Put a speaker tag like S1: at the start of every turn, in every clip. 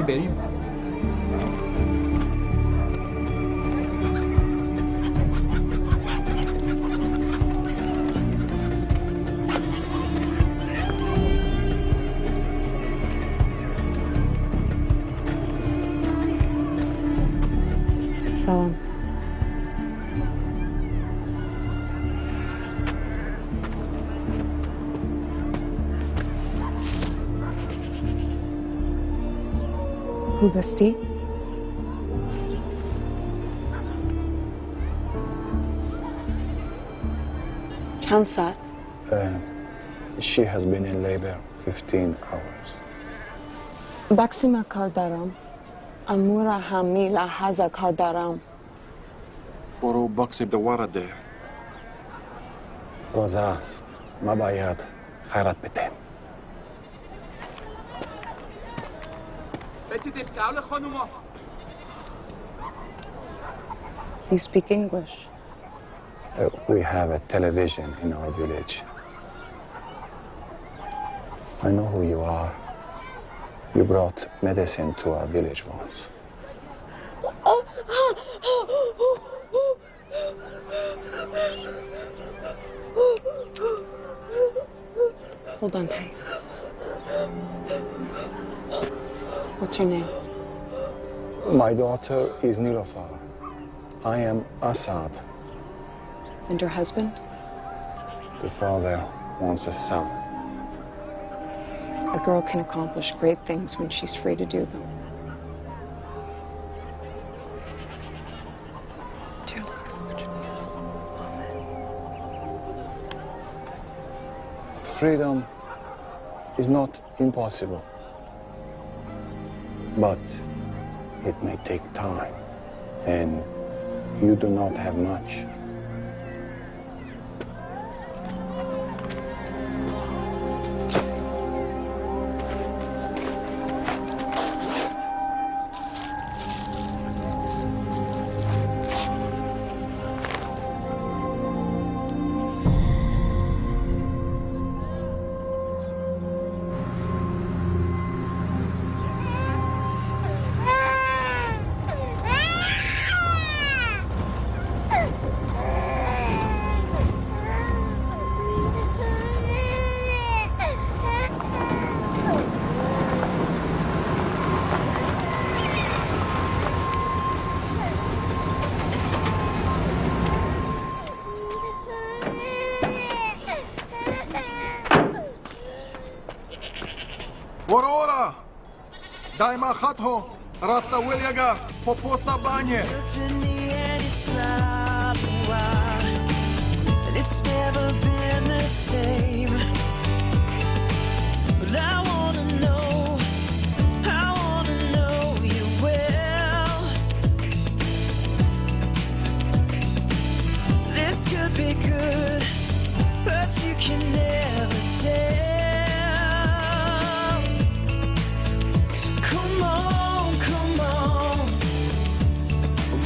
S1: بریم؟
S2: سلام. خوب هستی؟ چند ساعت؟
S3: She has been in labor 15 hours.
S2: بکسی ما کار دارم. امور همی لحظه کار دارم.
S4: برو باکس دواره ده.
S3: روزاس ما باید خیرات بدیم.
S2: You speak English?
S3: We have a television in our village. I know who you are. You brought medicine to our village once.
S2: Hold on tight. What's your name?
S3: My daughter is Nilofar. I am Assad.
S2: And your husband?
S3: The father wants a son.
S2: A girl can accomplish great things when she's free to do them. Dear Lord, Virgin yes. Amen.
S3: Freedom is not impossible, but it may take time, and you do not have much.
S4: ورورا دايما خطه راستا ويلياغا по поста бане.
S5: It's never been the same. But I wanna know you well. This could be good, but you can never tell. So come on,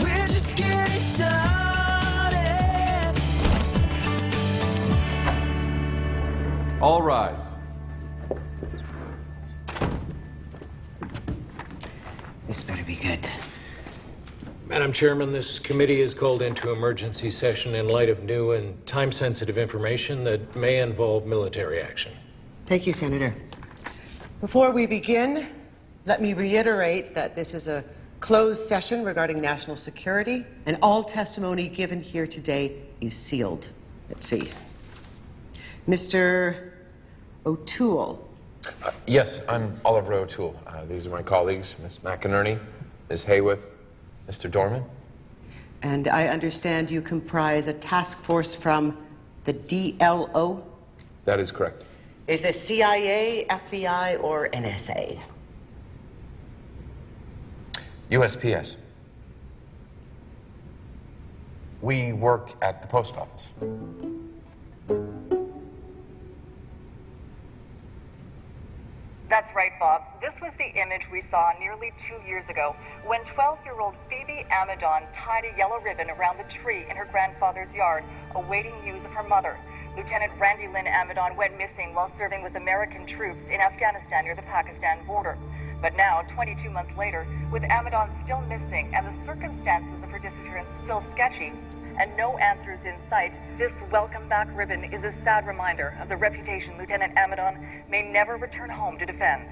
S5: we're just getting started.
S6: All rise.
S7: This better be good.
S8: Madam Chairman, this committee is called into emergency session in light of new and time-sensitive information that may involve military action.
S7: Thank you, Senator. Before we begin, let me reiterate that this is a closed session regarding national security, and all testimony given here today is sealed. Let's see. Mr. O'Toole.
S9: Yes, I'm Oliver O'Toole. These are my colleagues, Ms. McInerney, Ms. Hayworth, Mr. Dorman.
S7: And I understand you comprise a task force from the DLO?
S9: That is correct.
S7: Is this CIA, FBI, or NSA?
S9: USPS. We work at the post office.
S10: That's right, Bob. This was the image we saw nearly 2 years ago when 12-year-old Phoebe Amadon tied a yellow ribbon around the tree in her grandfather's yard, awaiting news of her mother. Lieutenant Randy Lynn Amadon went missing while serving with American troops in Afghanistan near the Pakistan border. But now, 22 months later, with Amadon still missing and the circumstances of her disappearance still sketchy, and no answers in sight, this welcome back ribbon is a sad reminder of the reputation Lieutenant Amadon may never return home to defend.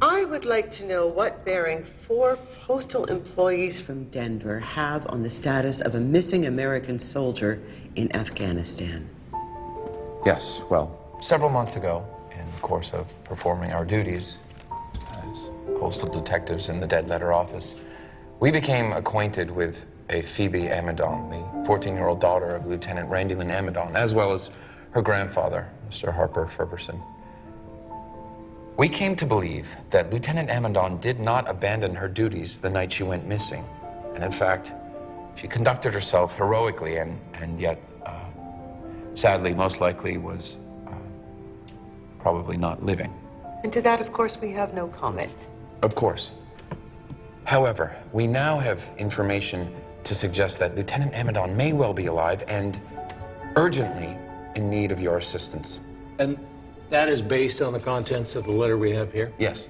S7: I would like to know what bearing 4 postal employees from Denver have on the status of a missing American soldier in Afghanistan.
S9: Yes, well, several months ago, in the course of performing our duties as postal detectives in the Dead Letter Office, we became acquainted with a Phoebe Amadon, the 14-year-old daughter of Lieutenant Randolyn Amadon, as well as her grandfather, Mr. Harper Ferguson. We came to believe that Lieutenant Amadon did not abandon her duties the night she went missing. And in fact, she conducted herself heroically and yet, sadly, most likely was probably not living.
S7: And to that, of course, we have no comment.
S9: Of course. However, we now have information to suggest that Lieutenant Amadon may well be alive and urgently in need of your assistance.
S8: And that is based on the contents of the letter we have here?
S9: Yes.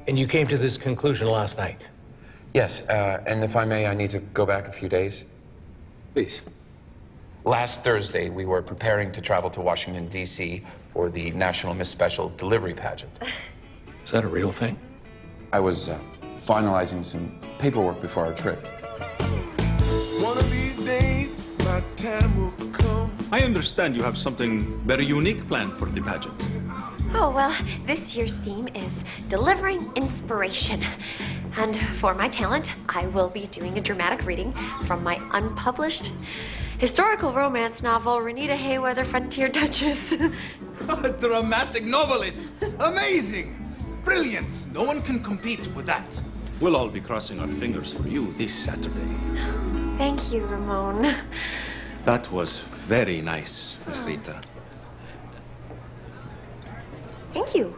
S8: And you came to this conclusion last night?
S9: Yes, and if I may, I need to go back a few days.
S8: Please.
S9: Last Thursday, we were preparing to travel to Washington, D.C. for the National Miss Special Delivery Pageant.
S8: Is that a real thing?
S9: I was finalizing some paperwork before our trip.
S5: One of these days, my time will come.
S1: I understand you have something very unique planned for the pageant.
S11: Oh, well, this year's theme is delivering inspiration. And for my talent, I will be doing a dramatic reading from my unpublished historical romance novel, Renita Hayweather, Frontier Duchess.
S1: A dramatic novelist! Amazing! Brilliant! No one can compete with that. We'll all be crossing our fingers for you this Saturday.
S11: Thank you, Ramon.
S1: That was very nice, Miss Rita.
S11: Thank you.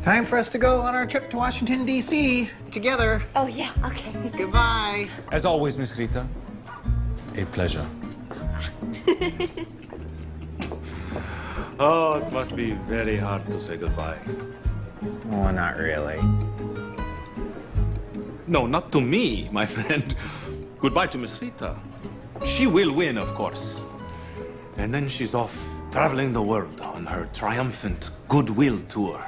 S12: Time for us to go on our trip to Washington, D.C. together.
S11: Oh, yeah, okay.
S12: Goodbye.
S1: As always, Miss Rita, a pleasure. Oh, it must be very hard to say goodbye.
S12: Oh, not really.
S1: No, not to me, my friend. Goodbye to Miss Rita. She will win, of course. And then she's off traveling the world on her triumphant goodwill tour.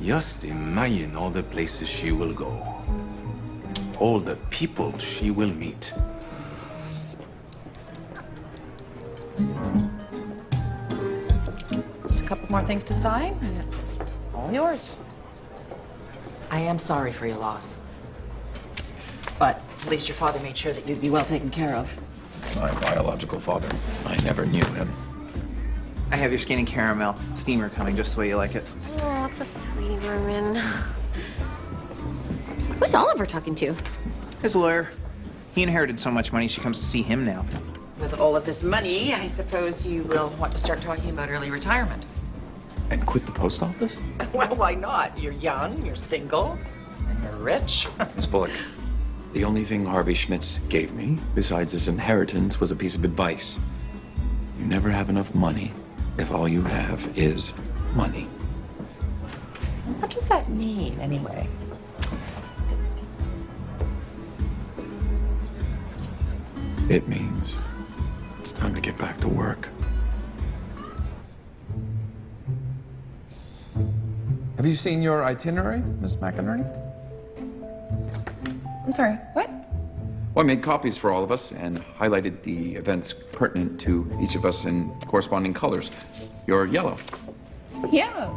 S1: Just imagine all the places she will go. All the people she will meet.
S13: Just a couple more things to sign, and it's all yours. I am sorry for your loss. But at least your father made sure that you'd be well taken care of.
S9: My biological father. I never knew him.
S12: I have your skinny caramel steamer coming just the way you like it.
S11: Oh, it's a sweet Roman. Who's Oliver talking to?
S12: His lawyer. He inherited so much money, she comes to see him now.
S13: With all of this money, I suppose you will want to start talking about early retirement.
S9: And quit the post office?
S13: Well, why not? You're young, you're single, and you're rich.
S9: Miss Bullock, the only thing Harvey Schmitz gave me, besides this inheritance, was a piece of advice. You never have enough money if all you have is money.
S13: What does that mean, anyway?
S9: It means it's time to get back to work.
S14: Have you seen your itinerary, Miss McInerney?
S13: I'm sorry, what?
S9: Well, I made copies for all of us and highlighted the events pertinent to each of us in corresponding colors. You're yellow.
S13: Yeah.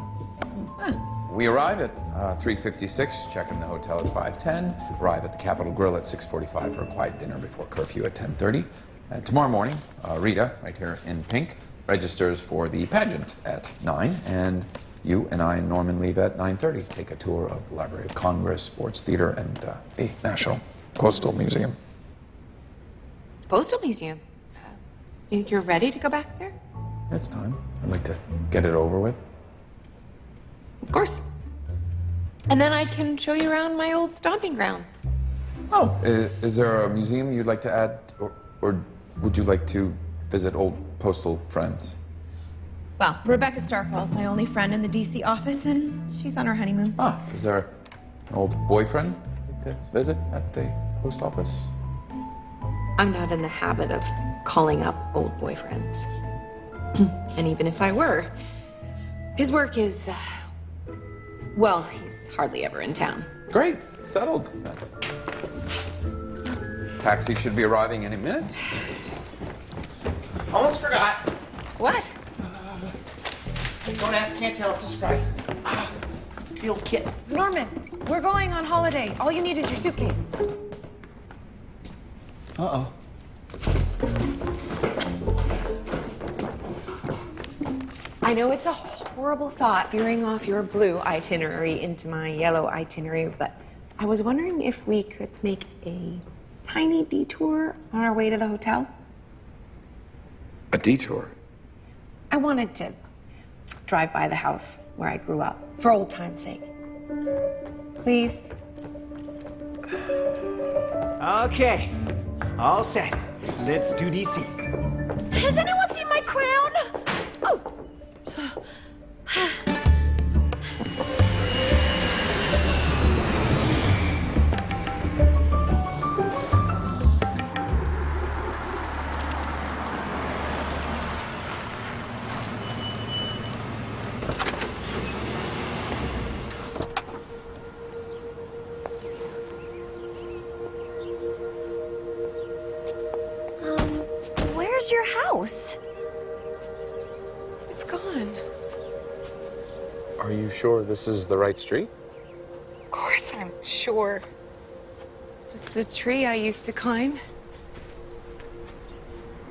S14: We arrive at 3:56, check in the hotel at 5:10, arrive at the Capitol Grill at 6:45 for a quiet dinner before curfew at 10:30. And tomorrow morning, Rita, right here in pink, registers for the pageant at 9, and you and I and Norman leave at 9:30. Take a tour of the Library of Congress, Ford's Theater, and the National Postal Museum.
S13: Postal Museum. You think you're ready to go back there?
S14: It's time. I'd like to get it over with.
S13: Of course. And then I can show you around my old stomping ground.
S14: Oh, is there a museum you'd like to add? Or Or would you like to visit old postal friends?
S15: Well, Rebecca Starkwell's my only friend in the DC office, and she's on her honeymoon.
S14: Ah, is there an old boyfriend to visit at the post office?
S11: I'm not in the habit of calling up old boyfriends. And even if I were, his work is, well, he's hardly ever in town.
S14: Great, settled. Taxi should be arriving any minute.
S12: Almost forgot.
S15: What?
S12: Don't ask, can't tell. It's a surprise. The old kit.
S15: Norman, we're going on holiday. All you need is your suitcase.
S12: Uh-oh.
S15: I know it's a horrible thought veering off your blue itinerary into my yellow itinerary, but I was wondering if we could make a tiny detour on our way to the hotel.
S14: A detour?
S15: I wanted to drive by the house where I grew up, for old time's sake. Please?
S12: Okay. All set. Let's do DC.
S15: Has anyone seen my crown? Oh!
S11: Where's your house?
S15: It's gone.
S9: Are you sure this is the right street?
S15: Of course I'm sure. It's the tree I used to climb.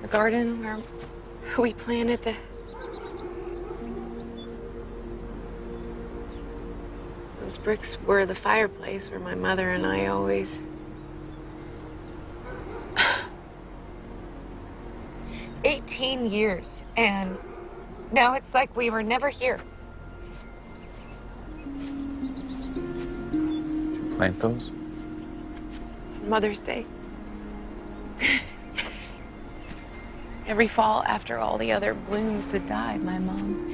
S15: The garden where we planted the... Those bricks were the fireplace where my mother and I always... 18 years, and now it's like we were never here.
S9: Did you plant those?
S15: Mother's Day. Every fall, after all the other blooms had died, my mom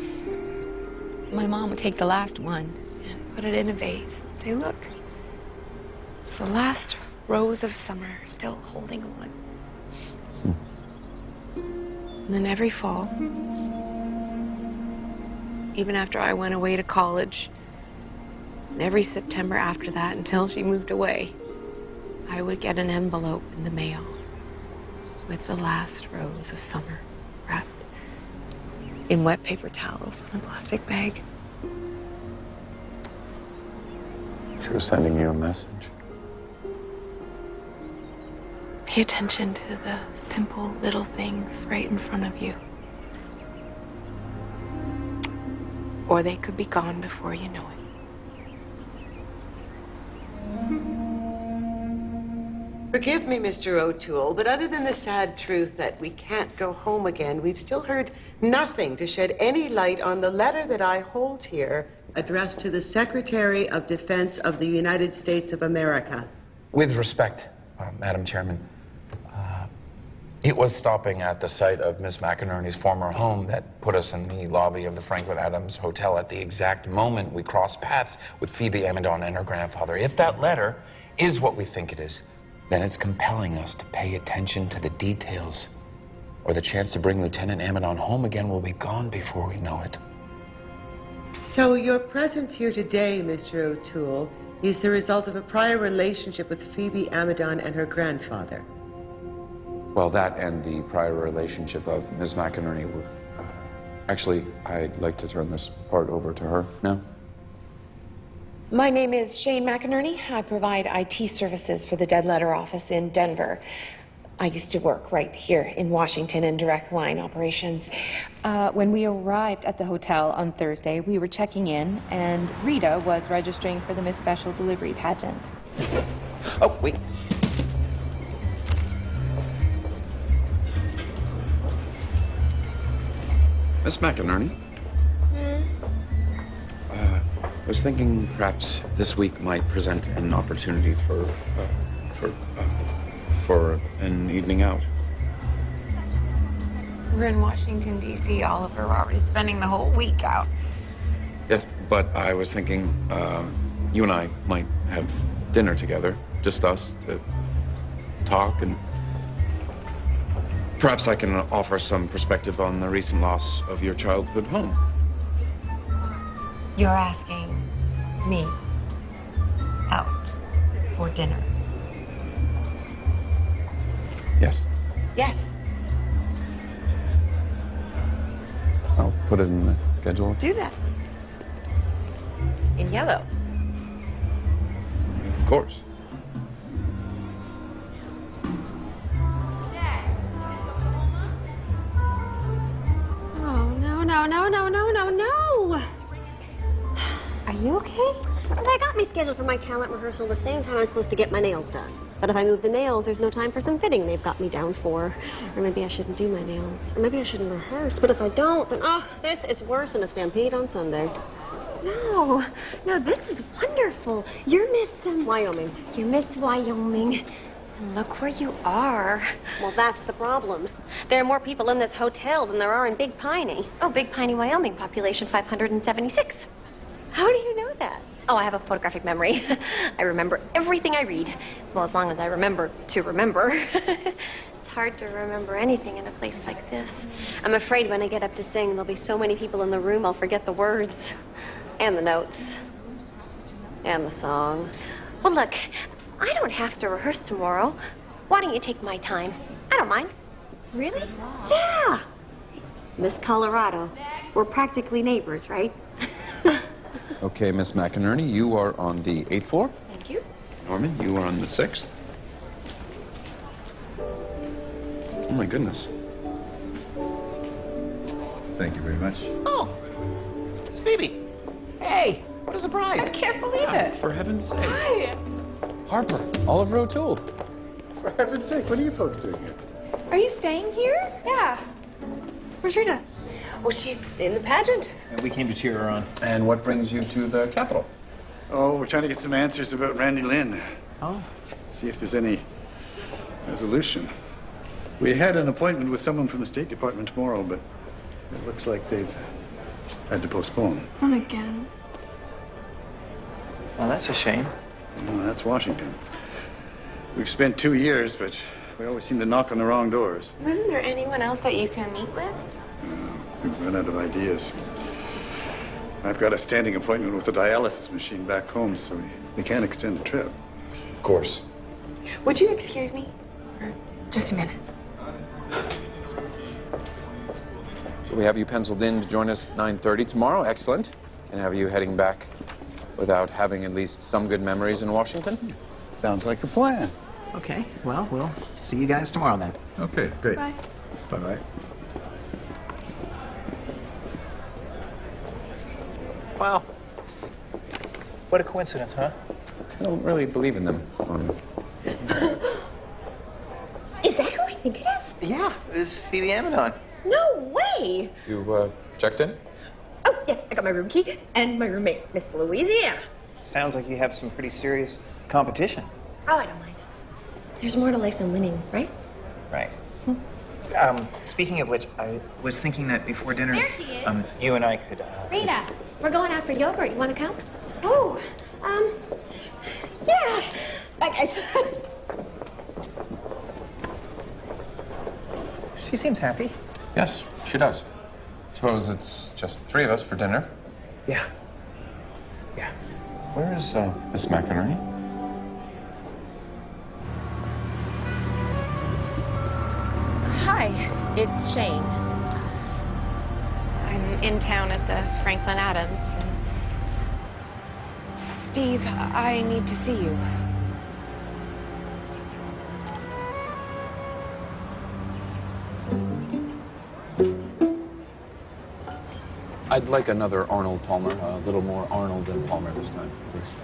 S15: would take the last one and put it in a vase and say, look, it's the last rose of summer still holding on. And then every fall, even after I went away to college, and every September after that until she moved away, I would get an envelope in the mail with the last rose of summer wrapped in wet paper towels in a plastic bag.
S3: She was sending you a message.
S15: Pay attention to the simple little things right in front of you. Or they could be gone before you know it.
S7: Forgive me, Mr. O'Toole, but other than the sad truth that we can't go home again, we've still heard nothing to shed any light on the letter that I hold here, addressed to the Secretary of Defense of the United States of America.
S9: With respect, Madam Chairman, it was stopping at the site of Miss McInerney's former home that put us in the lobby of the Franklin Adams Hotel at the exact moment we crossed paths with Phoebe Amidon and her grandfather. If that letter is what we think it is, then it's compelling us to pay attention to the details, or the chance to bring Lieutenant Amidon home again will be gone before we know it.
S7: So your presence here today, Mr. O'Toole, is the result of a prior relationship with Phoebe Amidon and her grandfather.
S14: Well, that and the prior relationship of Miss McInerney were... Actually, I'd like to turn this part over to her now.
S15: My name is Shane McInerney. I provide IT services for the Dead Letter Office in Denver. I used to work right here in Washington in direct line operations. When we arrived at the hotel on Thursday, we were checking in, and Rita was registering for the Miss Special Delivery pageant.
S14: Oh, wait. Miss McInerney? I was thinking perhaps this week might present an opportunity for an evening out.
S15: We're in Washington, D.C., Oliver. We're already spending the whole week out.
S9: Yes, but I was thinking you and I might have dinner together, just us, to talk, and perhaps I can offer some perspective on the recent loss of your childhood home.
S15: You're asking me out for dinner?
S9: Yes.
S15: Yes.
S9: I'll put it in the schedule.
S15: Do that. In yellow.
S9: Of course.
S11: Oh, no. Are you okay? They got me scheduled for my talent rehearsal the same time I'm supposed to get my nails done. But if I move the nails, there's no time for some fitting they've got me down for. Or maybe I shouldn't do my nails. Or maybe I shouldn't rehearse. But if I don't, then, this is worse than a stampede on Sunday. No, this is wonderful. You're Miss Wyoming. You're Miss Wyoming. And look where you are. Well, that's the problem. There are more people in this hotel than there are in Big Piney. Oh, Big Piney, Wyoming, population 576. How do you know that? Oh, I have a photographic memory. I remember everything I read. Well, as long as I remember to remember. It's hard to remember anything in a place like this. I'm afraid when I get up to sing, there'll be so many people in the room, I'll forget the words. And the notes. And the song. Well, look, I don't have to rehearse tomorrow. Why don't you take my time? I don't mind. Really? Yeah. Miss Colorado. We're practically neighbors, right?
S14: Okay, Miss McInerney, you are on the 8th floor.
S11: Thank you.
S14: Norman, you are on the 6th. Oh, my goodness.
S16: Thank you very much.
S12: Oh, it's Phoebe. Hey, what a surprise.
S13: I can't believe it.
S14: For heaven's sake.
S13: Hi.
S14: Harper, Oliver O'Toole.
S16: For heaven's sake, what are you folks doing here?
S15: Are you staying here? Yeah. Where's Rita? Well, she's in the pageant.
S16: And we came to cheer her on.
S14: And what brings you to the Capitol?
S16: Oh, we're trying to get some answers about Randy Lynn.
S12: Oh.
S16: See if there's any resolution. We had an appointment with someone from the State Department tomorrow, but it looks like they've had to postpone.
S15: Not again.
S12: Well, that's a shame.
S16: Oh, that's Washington. We've spent 2 years, but we always seem to knock on the wrong doors.
S15: Isn't there anyone else that you can meet with?
S16: We've run out of ideas. I've got a standing appointment with a dialysis machine back home, so we can't extend the trip.
S14: Of course.
S15: Would you excuse me for just a minute?
S14: So we have you penciled in to join us 9:30 tomorrow. Excellent. And have you heading back without having at least some good memories in Washington?
S16: Sounds like the plan.
S12: Okay, well, we'll see you guys tomorrow then.
S16: Okay, great.
S15: Bye.
S16: Bye-bye.
S12: Wow. What a coincidence, huh?
S14: I don't really believe in them.
S11: Is that who I think it is?
S12: Yeah, it's Phoebe Amidon.
S11: No way!
S14: You checked in?
S11: Oh, yeah, I got my room key and my roommate, Miss Louisiana.
S12: Sounds like you have some pretty serious competition.
S11: Oh, I don't mind. There's more to life than winning, right?
S12: Right. Speaking of which, I was thinking that before dinner,
S11: There she is.
S12: You and I could,
S11: Rita, we're going out for yogurt. You want to come? Oh, yeah. Bye, guys.
S12: She seems happy.
S9: Yes, she does. Suppose it's just the three of us for dinner.
S12: Yeah. Yeah.
S9: Where is Miss McInerney?
S15: Hi, it's Shane. I'm in town at the Franklin Adams. Steve, I need to see you.
S14: I'd like another Arnold Palmer, a little more Arnold than Palmer this time, please.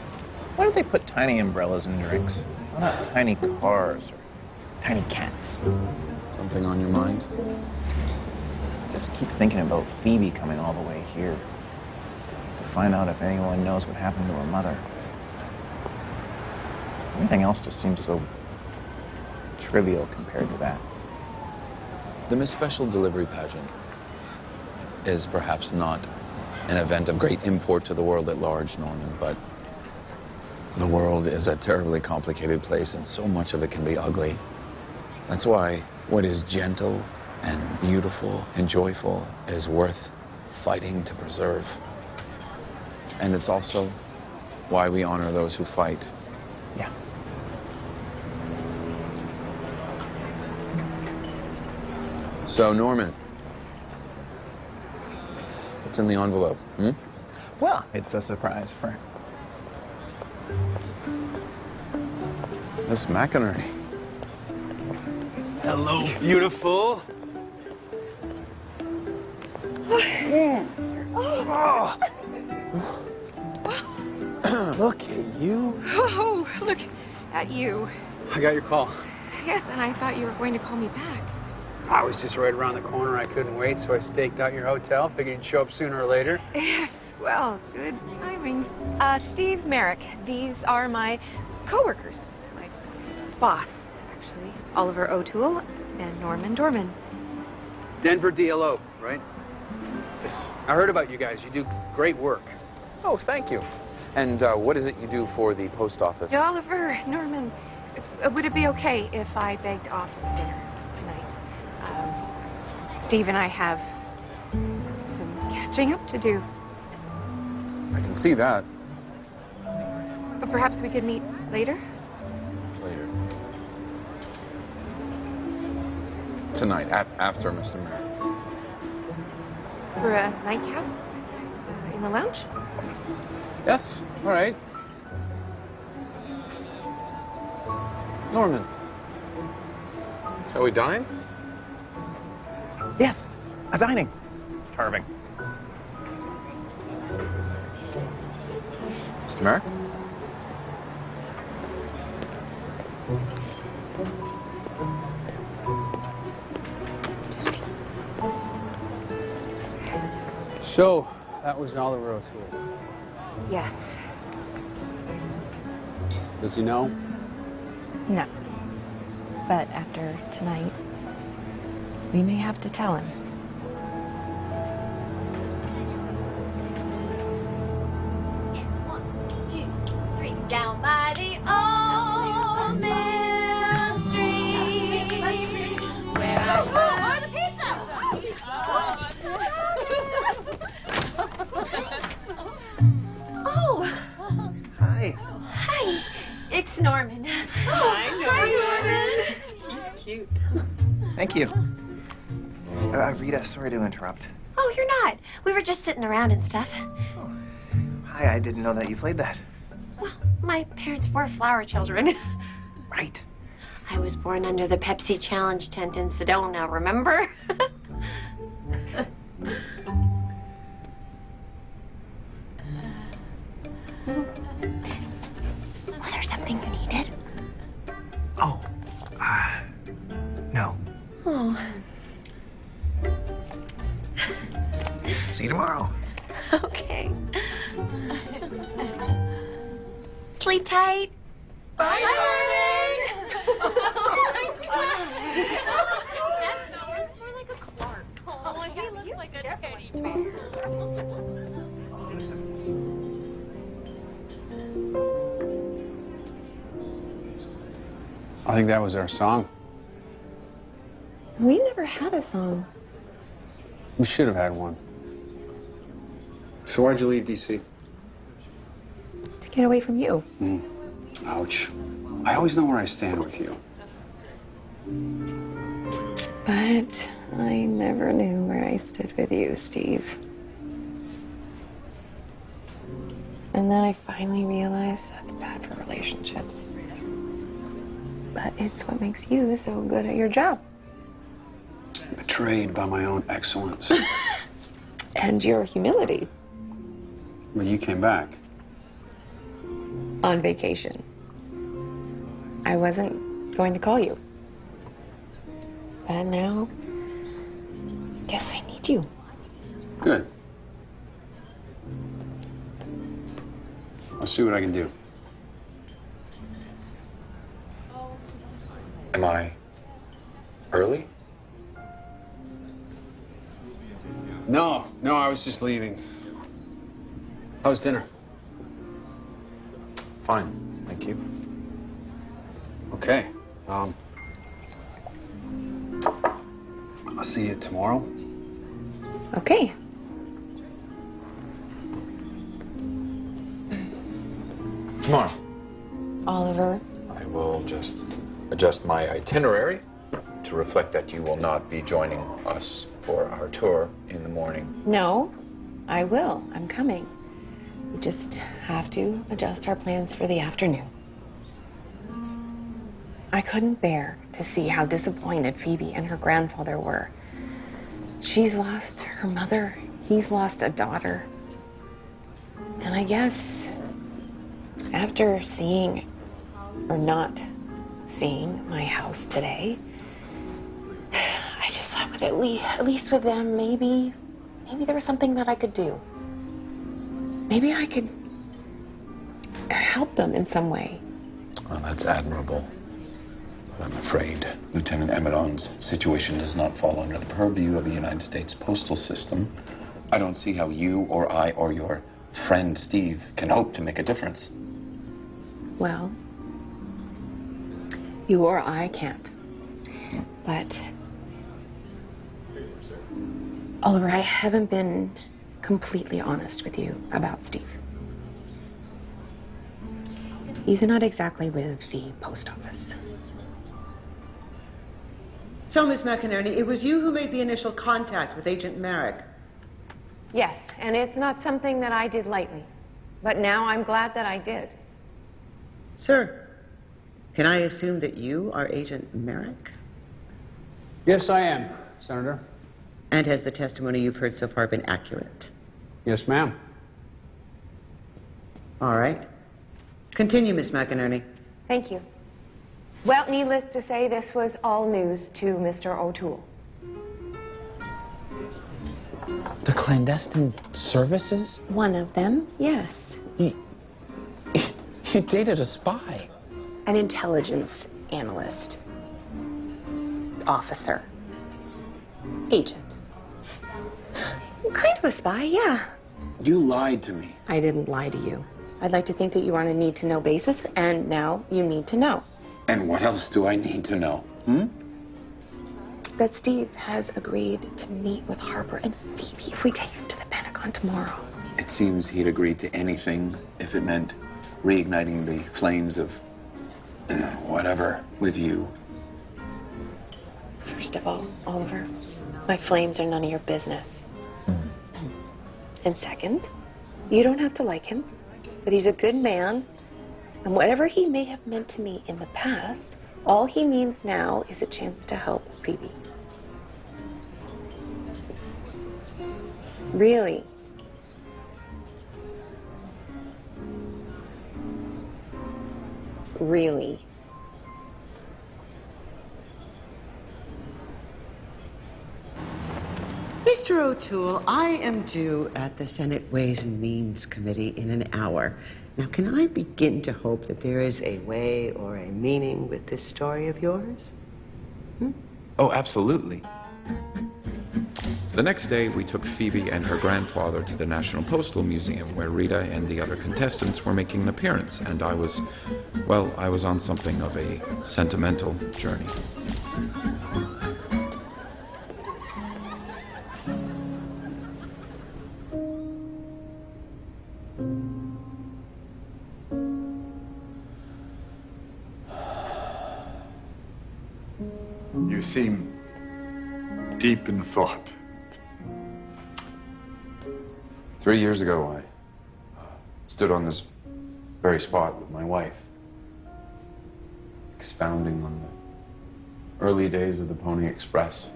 S12: Why don't they put tiny umbrellas in drinks? Why not tiny cars or tiny cats?
S14: Something on your mind?
S12: Just keep thinking about Phoebe coming all the way here to find out if anyone knows what happened to her mother. Everything else just seems so trivial compared to that.
S14: The Miss Special Delivery Pageant is perhaps not an event of great import to the world at large, Norman, but the world is a terribly complicated place, and so much of it can be ugly. That's why what is gentle and beautiful and joyful is worth fighting to preserve. And it's also why we honor those who fight.
S12: Yeah.
S14: So, Norman, what's in the envelope?
S12: Well, it's a surprise for
S14: Miss McInerney.
S17: Hello, beautiful.
S12: Look at you.
S15: Oh, look at you.
S17: I got your call.
S15: Yes, and I thought you were going to call me back.
S17: I was just right around the corner. I couldn't wait, so I staked out your hotel. Figured you'd show up sooner or later.
S15: Yes, well, good timing. Steve Merrick, these are my coworkers. My boss, actually. Oliver O'Toole and Norman Dorman.
S17: Denver DLO, right?
S14: Yes.
S17: I heard about you guys. You do great work.
S14: Oh, thank you. And what is it you do for the post office?
S15: Oliver, Norman, would it be okay if I begged off of dinner tonight? Steve and I have some catching up to do.
S14: I can see that.
S15: But perhaps we could meet later?
S14: Later. Tonight, after Mr. Merrick.
S15: For a nightcap? In the lounge?
S14: Yes, all right. Norman, shall we dine?
S12: Yes, a dining. Carving.
S14: Mr. Merrick?
S17: So, that was Oliver O'Toole.
S15: Yes.
S17: Does he know?
S15: No. But after tonight, we may have to tell him.
S11: Down by the old mill stream, where I the pizza. Oh.
S12: Hi.
S11: Hi. It's Norman.
S15: Hi,
S11: Norman.
S15: He's cute.
S12: Thank you. Rita, sorry to interrupt.
S11: Oh, you're not. We were just sitting around and stuff.
S12: Hi, I didn't know that you played that.
S11: My parents were flower children.
S12: Right.
S11: I was born under the Pepsi Challenge tent in Sedona, remember? Was there something you needed?
S12: Oh, no.
S11: Oh.
S12: See you tomorrow.
S11: Okay. Sleep tight.
S15: Bye, Norman.
S11: Oh my God. That's more like a Clark. Oh, he looks like a teddy bear.
S16: I think that was our song.
S2: We never had a song.
S16: We should have had one. So why'd you leave D.C.?
S2: To get away from you.
S16: Ouch. I always know where I stand with you.
S2: But I never knew where I stood with you, Steve. And then I finally realized that's bad for relationships. But it's what makes you so good at your job.
S16: Betrayed by my own excellence.
S2: And your humility.
S16: But you came back.
S2: On vacation. I wasn't going to call you. But now, guess I need you.
S16: Good. I'll see what I can do.
S14: Am I early?
S17: No, I was just leaving. How's dinner?
S9: Fine, thank you.
S17: Okay. I'll see you tomorrow.
S15: Okay.
S9: Tomorrow.
S15: Oliver.
S9: I will just adjust my itinerary to reflect that you will not be joining us for our tour in the morning.
S15: No, I will. I'm coming. We just have to adjust our plans for the afternoon. I couldn't bear to see how disappointed Phoebe and her grandfather were. She's lost her mother. He's lost a daughter. And I guess after seeing or not seeing my house today, I just thought with at least with them, maybe there was something that I could do. Maybe I could help them in some way.
S14: Well, that's admirable. But I'm afraid Lieutenant Amadon's situation does not fall under the purview of the United States postal system. I don't see how you or I or your friend Steve can hope to make a difference.
S15: Well, you or I can't. But, Oliver, I haven't been completely honest with you about Steve. He's not exactly with the post office.
S7: So, Miss McInerney, it was you who made the initial contact with Agent Merrick.
S15: Yes, and it's not something that I did lightly. But now I'm glad that I did.
S7: Sir, can I assume that you are Agent Merrick?
S17: Yes, I am, Senator.
S7: And has the testimony you've heard so far been accurate?
S17: Yes, ma'am.
S7: All right. Continue, Miss McInerney.
S15: Thank you. Well, needless to say, this was all news to Mr. O'Toole.
S14: The clandestine services?
S15: One of them, yes.
S14: You dated a spy.
S15: An intelligence analyst. Officer. Agent. Kind of a spy, yeah.
S14: You lied to me.
S15: I didn't lie to you. I'd like to think that you are on a need-to-know basis, and now you need to know.
S14: And what else do I need to know?
S15: That Steve has agreed to meet with Harper and Phoebe if we take him to the Pentagon tomorrow.
S14: It seems he'd agreed to anything if it meant reigniting the flames of whatever with you.
S15: First of all, Oliver, my flames are none of your business. And second, you don't have to like him, but he's a good man. And whatever he may have meant to me in the past, all he means now is a chance to help Phoebe. Really. Really.
S7: Mr. O'Toole, I am due at the Senate Ways and Means Committee in an hour. Now, can I begin to hope that there is a way or a meaning with this story of yours?
S9: Oh, absolutely.
S14: The next day, we took Phoebe and her grandfather to the National Postal Museum, where Rita and the other contestants were making an appearance, and I was on something of a sentimental journey.
S16: You seem deep in thought.
S14: 3 years ago, I stood on this very spot with my wife, expounding on the early days of the Pony Express.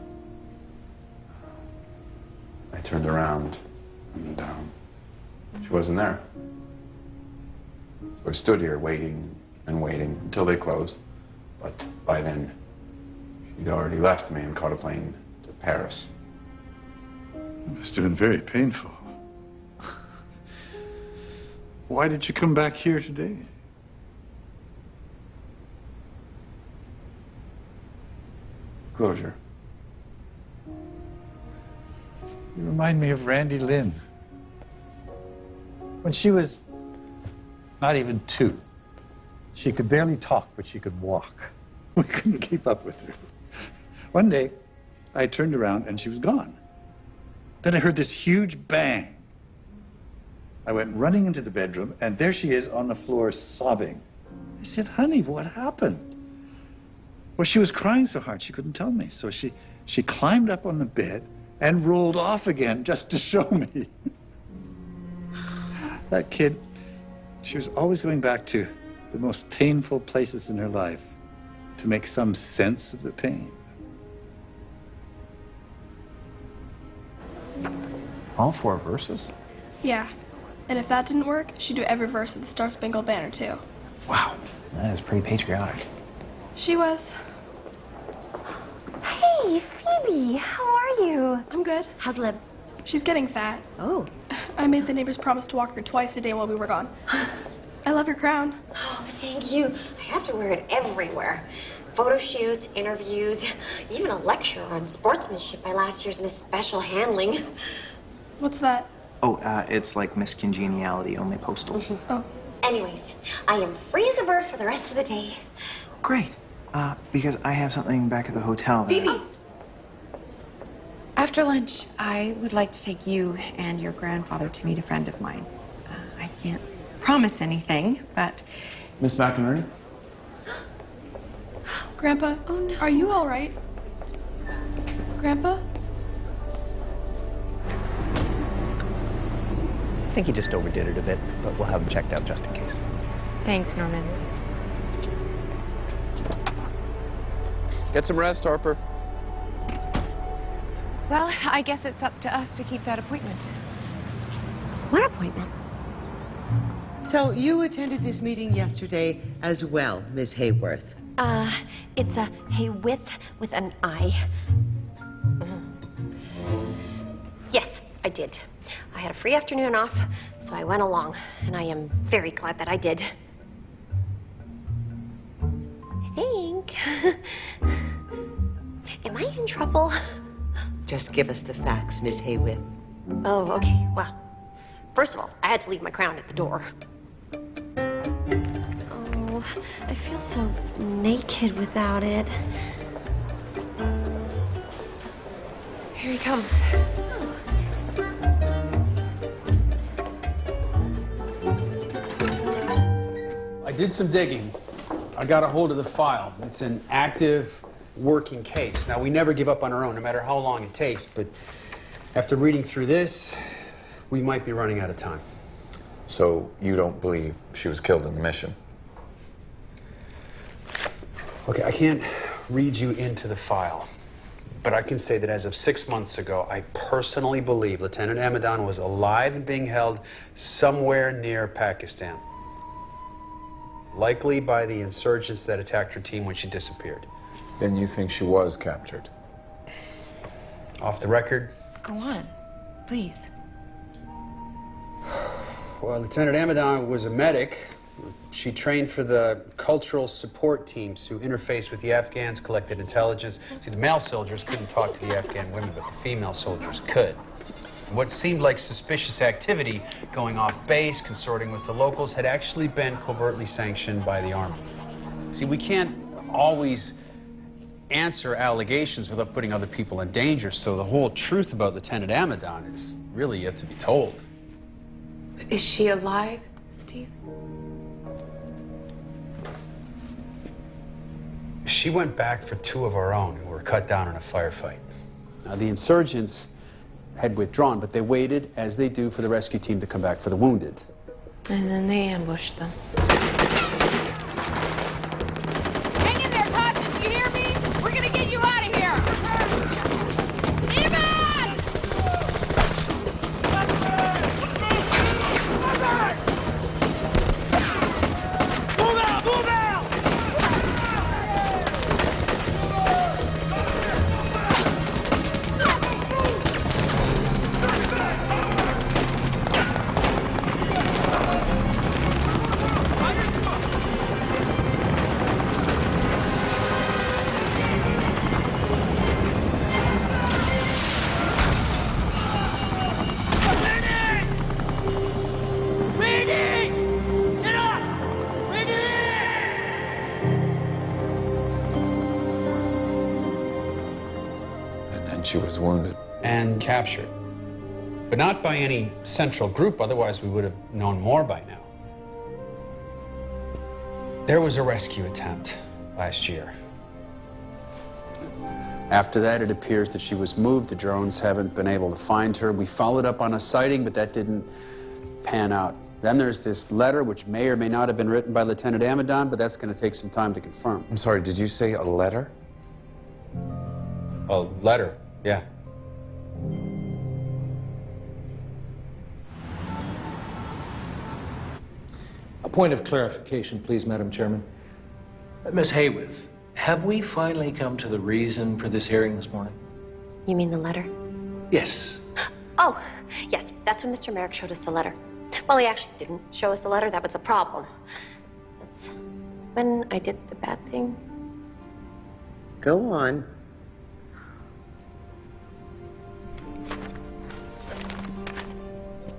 S14: I turned around, and she wasn't there. So I stood here waiting and waiting until they closed, but by then, she'd already left me and caught a plane to Paris.
S16: It must have been very painful. Why did you come back here today?
S14: Closure.
S16: You remind me of Randy Lynn. When she was not even 2, she could barely talk, but she could walk. We couldn't keep up with her. One day, I turned around and she was gone. Then I heard this huge bang. I went running into the bedroom, and there she is on the floor sobbing. I said, honey, what happened? Well, she was crying so hard she couldn't tell me. So she climbed up on the bed and rolled off again just to show me. That kid, she was always going back to the most painful places in her life to make some sense of the pain.
S12: All 4 verses?
S18: Yeah. And if that didn't work, she'd do every verse of the Star Spangled Banner, too.
S12: Wow, that is pretty patriotic.
S18: She was.
S11: Hey, Phoebe, how are you?
S18: I'm good.
S11: How's Lib?
S18: She's getting fat.
S11: Oh.
S18: I made the neighbors promise to walk her twice a day while we were gone. I love your crown.
S11: Oh, thank you. I have to wear it everywhere. Photo shoots, interviews, even a lecture on sportsmanship by last year's Miss Special Handling.
S18: What's that?
S12: Oh, it's like Miss Congeniality, only postal.
S18: Oh.
S11: Anyways, I am free as a bird for the rest of the day.
S12: Great. Because I have something back at the hotel that...
S19: Phoebe! After lunch, I would like to take you and your grandfather to meet a friend of mine. I can't promise anything, but...
S14: Miss McInerney?
S18: Grandpa, oh no. Are you all right? Grandpa?
S12: I think he just overdid it a bit, but we'll have him checked out just in case.
S2: Thanks, Norman.
S14: Get some rest, Harper.
S2: Well, I guess it's up to us to keep that appointment.
S11: What appointment?
S7: So you attended this meeting yesterday as well, Ms. Hayworth.
S11: It's a Haywith with an I. Yes, I did. I had a free afternoon off, so I went along, and I am very glad that I did. I think. Am I in trouble?
S7: Just give us the facts, Miss Hayworth.
S11: Oh, okay. Well, first of all, I had to leave my crown at the door. Oh, I feel so naked without it.
S2: Here he comes.
S17: I did some digging. I got a hold of the file. It's an active, working case. Now, we never give up on our own, no matter how long it takes, but after reading through this, we might be running out of time.
S14: So you don't believe she was killed in the mission?
S17: Okay, I can't read you into the file, but I can say that as of 6 months ago, I personally believe Lieutenant Amadon was alive and being held somewhere near Pakistan. Likely by the insurgents that attacked her team when she disappeared.
S14: Then you think she was captured?
S17: Off the record?
S2: Go on, please.
S17: Well, Lieutenant Amadon was a medic. She trained for the cultural support teams who interfaced with the Afghans, collected intelligence. See, the male soldiers couldn't talk to the Afghan women, but the female soldiers could. What seemed like suspicious activity going off base, consorting with the locals, had actually been covertly sanctioned by the Army. See, we can't always answer allegations without putting other people in danger, so the whole truth about Lieutenant Amadon is really yet to be told.
S2: Is she alive, Steve?
S17: She went back for 2 of our own who were cut down in a firefight. Now, the insurgents had withdrawn, but they waited, as they do, for the rescue team to come back for the wounded.
S2: And then they ambushed them.
S20: Hang in there, Costas, you hear me? We're gonna get you out of here! Evan!
S5: Move out! Move out!
S14: she was wounded.
S17: And captured. But not by any central group, otherwise we would have known more by now. There was a rescue attempt last year. After that, it appears that she was moved. The drones haven't been able to find her. We followed up on a sighting, but that didn't pan out. Then there's this letter, which may or may not have been written by Lieutenant Amadon, but that's going to take some time to confirm.
S14: I'm sorry, did you say a letter?
S17: A letter, yeah.
S8: A point of clarification, please, Madam Chairman. Ms. Hayworth, have we finally come to the reason for this hearing this morning?
S11: You mean the letter?
S8: Yes.
S11: Oh, yes, that's when Mr. Merrick showed us the letter. Well, he actually didn't show us the letter. That was the problem. That's when I did the bad thing.
S7: Go on.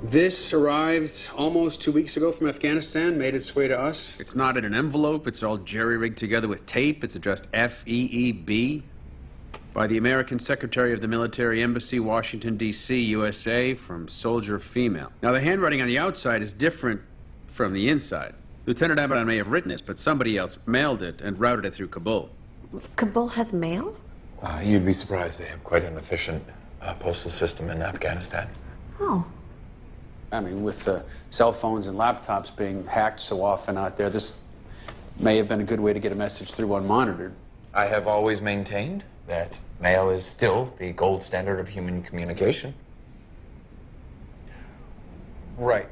S17: This arrived almost 2 weeks ago from Afghanistan, made its way to us. It's not in an envelope. It's all jerry-rigged together with tape. It's addressed FEEB by the American Secretary of the Military Embassy, Washington, D.C., USA, from soldier female. Now, the handwriting on the outside is different from the inside. Lieutenant Amadon may have written this, but somebody else mailed it and routed it through Kabul.
S11: Kabul has mail?
S14: You'd be surprised. They have quite an efficient postal system in Afghanistan.
S11: Oh.
S17: I mean, with cell phones and laptops being hacked so often out there, this may have been a good way to get a message through unmonitored.
S14: I have always maintained that mail is still the gold standard of human communication.
S17: Right.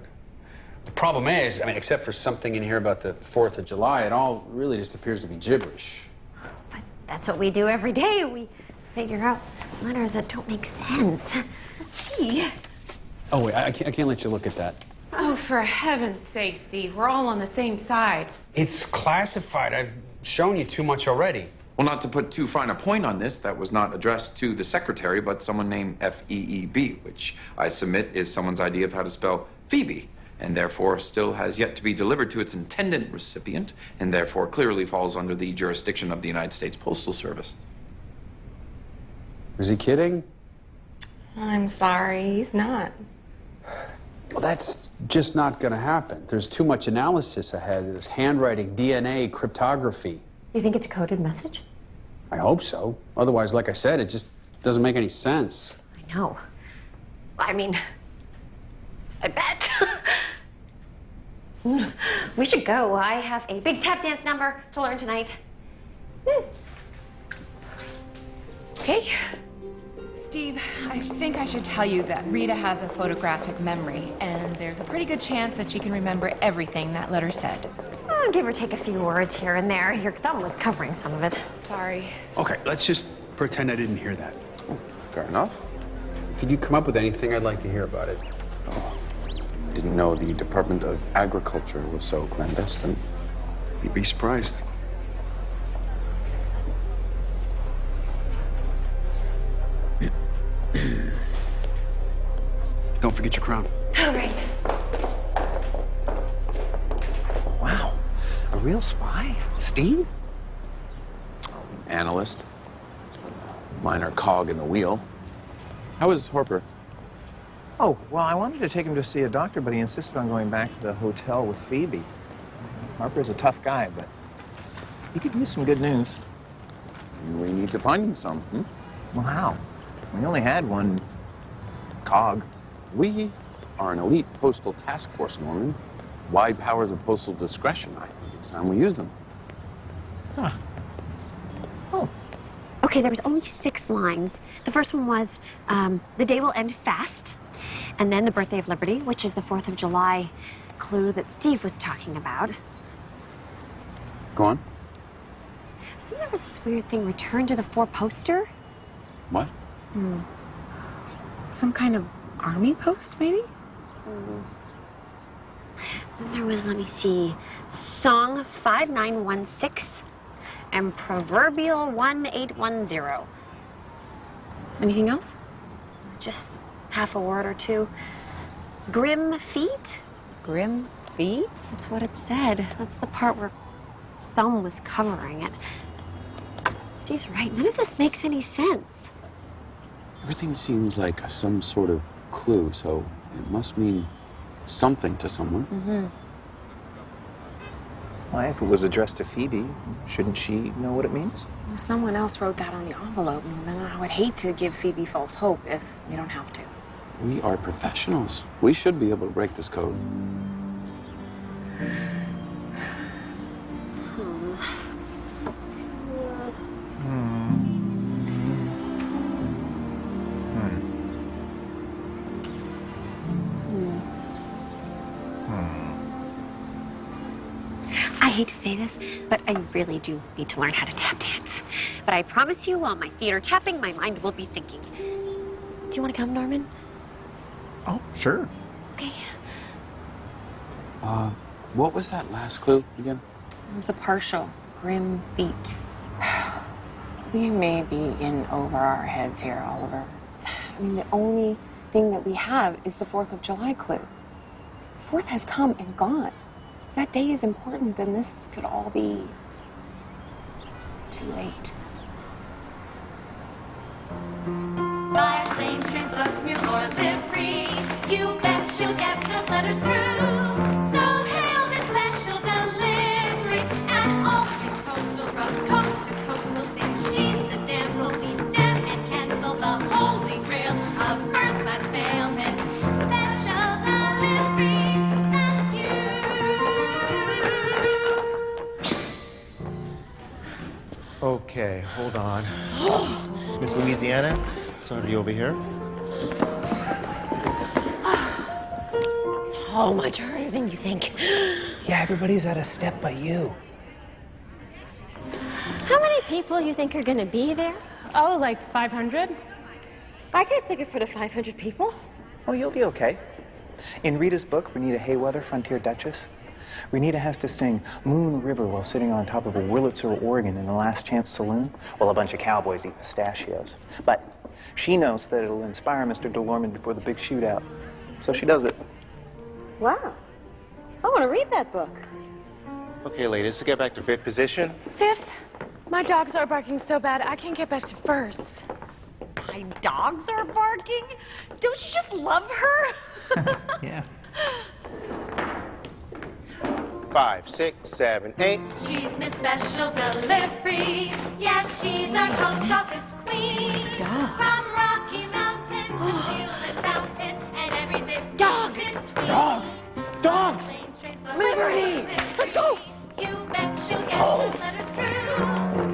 S17: The problem is, I mean, except for something in here about the 4th of July, it all really just appears to be gibberish.
S11: But that's what we do every day. We figure out letters that don't make sense. Let's see.
S17: Oh, wait, I can't let you look at that.
S19: Oh, for heaven's sake, Steve, we're all on the same side.
S17: It's classified. I've shown you too much already.
S14: Well, not to put too fine a point on this, that was not addressed to the secretary, but someone named FEEB, which I submit is someone's idea of how to spell Phoebe, and therefore still has yet to be delivered to its intended recipient, and therefore clearly falls under the jurisdiction of the United States Postal Service.
S17: Is he kidding?
S2: I'm sorry, he's not.
S17: Well, that's just not going to happen. There's too much analysis ahead. There's handwriting, DNA, cryptography.
S11: You think it's a coded message?
S17: I hope so. Otherwise, like I said, it just doesn't make any sense.
S11: I know. I mean, I bet. We should go. I have a big tap dance number to learn tonight.
S19: Okay. Steve, I think I should tell you that Rita has a photographic memory, and there's a pretty good chance that she can remember everything that letter said.
S11: Give or take a few words here and there. Your thumb was covering some of it.
S19: Sorry.
S17: Okay, let's just pretend I didn't hear that.
S14: Oh, fair enough.
S17: If you do come up with anything, I'd like to hear about it.
S3: Oh, I didn't know the Department of Agriculture was so clandestine.
S17: You'd be surprised. Don't forget your crown.
S11: All right.
S12: Wow. A real spy? Steve?
S14: Analyst. Minor cog in the wheel. How is Harper?
S12: Oh, well, I wanted to take him to see a doctor, but he insisted on going back to the hotel with Phoebe. Harper's a tough guy, but he could use some good news.
S14: We need to find him some.
S12: Well, how? We only had one cog.
S14: We are an elite postal task force, Norman. Wide powers of postal discretion. I think it's time we use them.
S12: Huh. Oh.
S11: Okay, there was only 6 lines. The first one was, the day will end fast. And then the birthday of liberty, which is the 4th of July clue that Steve was talking about.
S17: Go on.
S11: And there was this weird thing, return to the 4 poster.
S14: What?
S19: Some kind of army post, maybe?
S11: Then there was, let me see, song 5916 and proverbial 1810.
S19: Anything else?
S11: Just half a word or two. Grim feet?
S19: Grim feet?
S11: That's what it said. That's the part where his thumb was covering it. Steve's right. None of this makes any sense.
S14: Everything seems like some sort of clue, so it must mean something to someone.
S12: Mm-hmm. Why, if it was addressed to Phoebe, shouldn't she know what it means?
S2: Well, someone else wrote that on the envelope, and I would hate to give Phoebe false hope if we don't have to.
S14: We are professionals. We should be able to break this code.
S11: I hate to say this, but I really do need to learn how to tap dance. But I promise you, while my feet are tapping, my mind will be thinking. Do you want to come, Norman?
S14: Oh, sure.
S11: Okay.
S14: What was that last clue again?
S2: It was a partial. Grim feet. We may be in over our heads here, Oliver. I mean, the only thing that we have is the 4th of July clue. 4th has come and gone. If that day is important, then this could all be too late.
S5: By planes, trains, bus, mule, or livery, you bet she'll get those letters through. So hail this special delivery, and all things postal from coast to coastal sea. She's the damsel we stem and cancel, the holy grail of first class mail. Miss Special Delivery, that's you.
S21: Okay, hold on. Miss Louisiana, sorry over here.
S11: So much harder than you think.
S12: Yeah, everybody's out of step but you.
S11: How many people you think are gonna be there?
S2: Oh, like 500?
S11: I got a ticket for the 500 people.
S12: Oh, you'll be okay. In Rita's book, Renita Hayweather, Frontier Duchess, Renita has to sing Moon River while sitting on top of a Wurlitzer organ in the Last Chance Saloon while a bunch of cowboys eat pistachios. But she knows that it'll inspire Mr. DeLorme before the big shootout. So she does it.
S11: Wow. I want to read that book.
S21: Okay, ladies, to get back to 5th position.
S2: 5th? My dogs are barking so bad, I can't get back to 1st.
S20: My dogs are barking? Don't you just love her?
S21: Yeah. 5, 6, 7, 8.
S5: She's Miss Special Delivery. Yes, she's our post office queen.
S20: Dogs.
S5: From Rocky Mountain to Field Fountain and every zip
S11: Dog.
S5: between.
S12: Dogs! Dogs!
S5: Planes, trains, buses,
S11: Liberty! Let's go!
S5: You bet she'll get those letters through.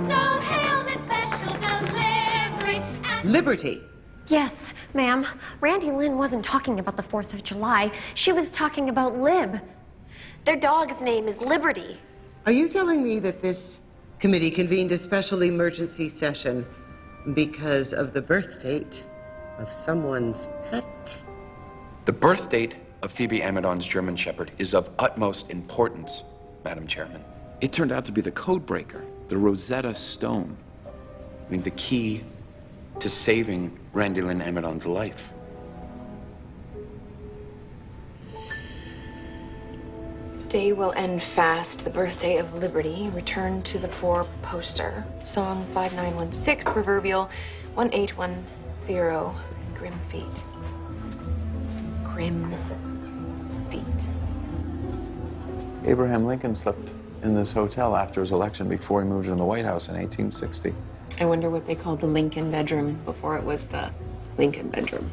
S5: So hail Miss Special Delivery. And
S7: Liberty.
S11: Yes, ma'am. Randy Lynn wasn't talking about the 4th of July. She was talking about Lib. Their dog's name is Liberty.
S7: Are you telling me that this committee convened a special emergency session because of the birth date of someone's pet?
S14: The birth date of Phoebe Amidon's German Shepherd is of utmost importance, Madam Chairman. It turned out to be the code breaker, the Rosetta Stone. I mean, the key to saving Randy Lynn Amidon's life.
S2: Day will end fast, the birthday of liberty. Return to the 4 poster. Song 5916, proverbial 1810, grim feet. Grim feet.
S14: Abraham Lincoln slept in this hotel after his election before he moved into the White House in 1860.
S2: I wonder what they called the Lincoln bedroom before it was the Lincoln bedroom.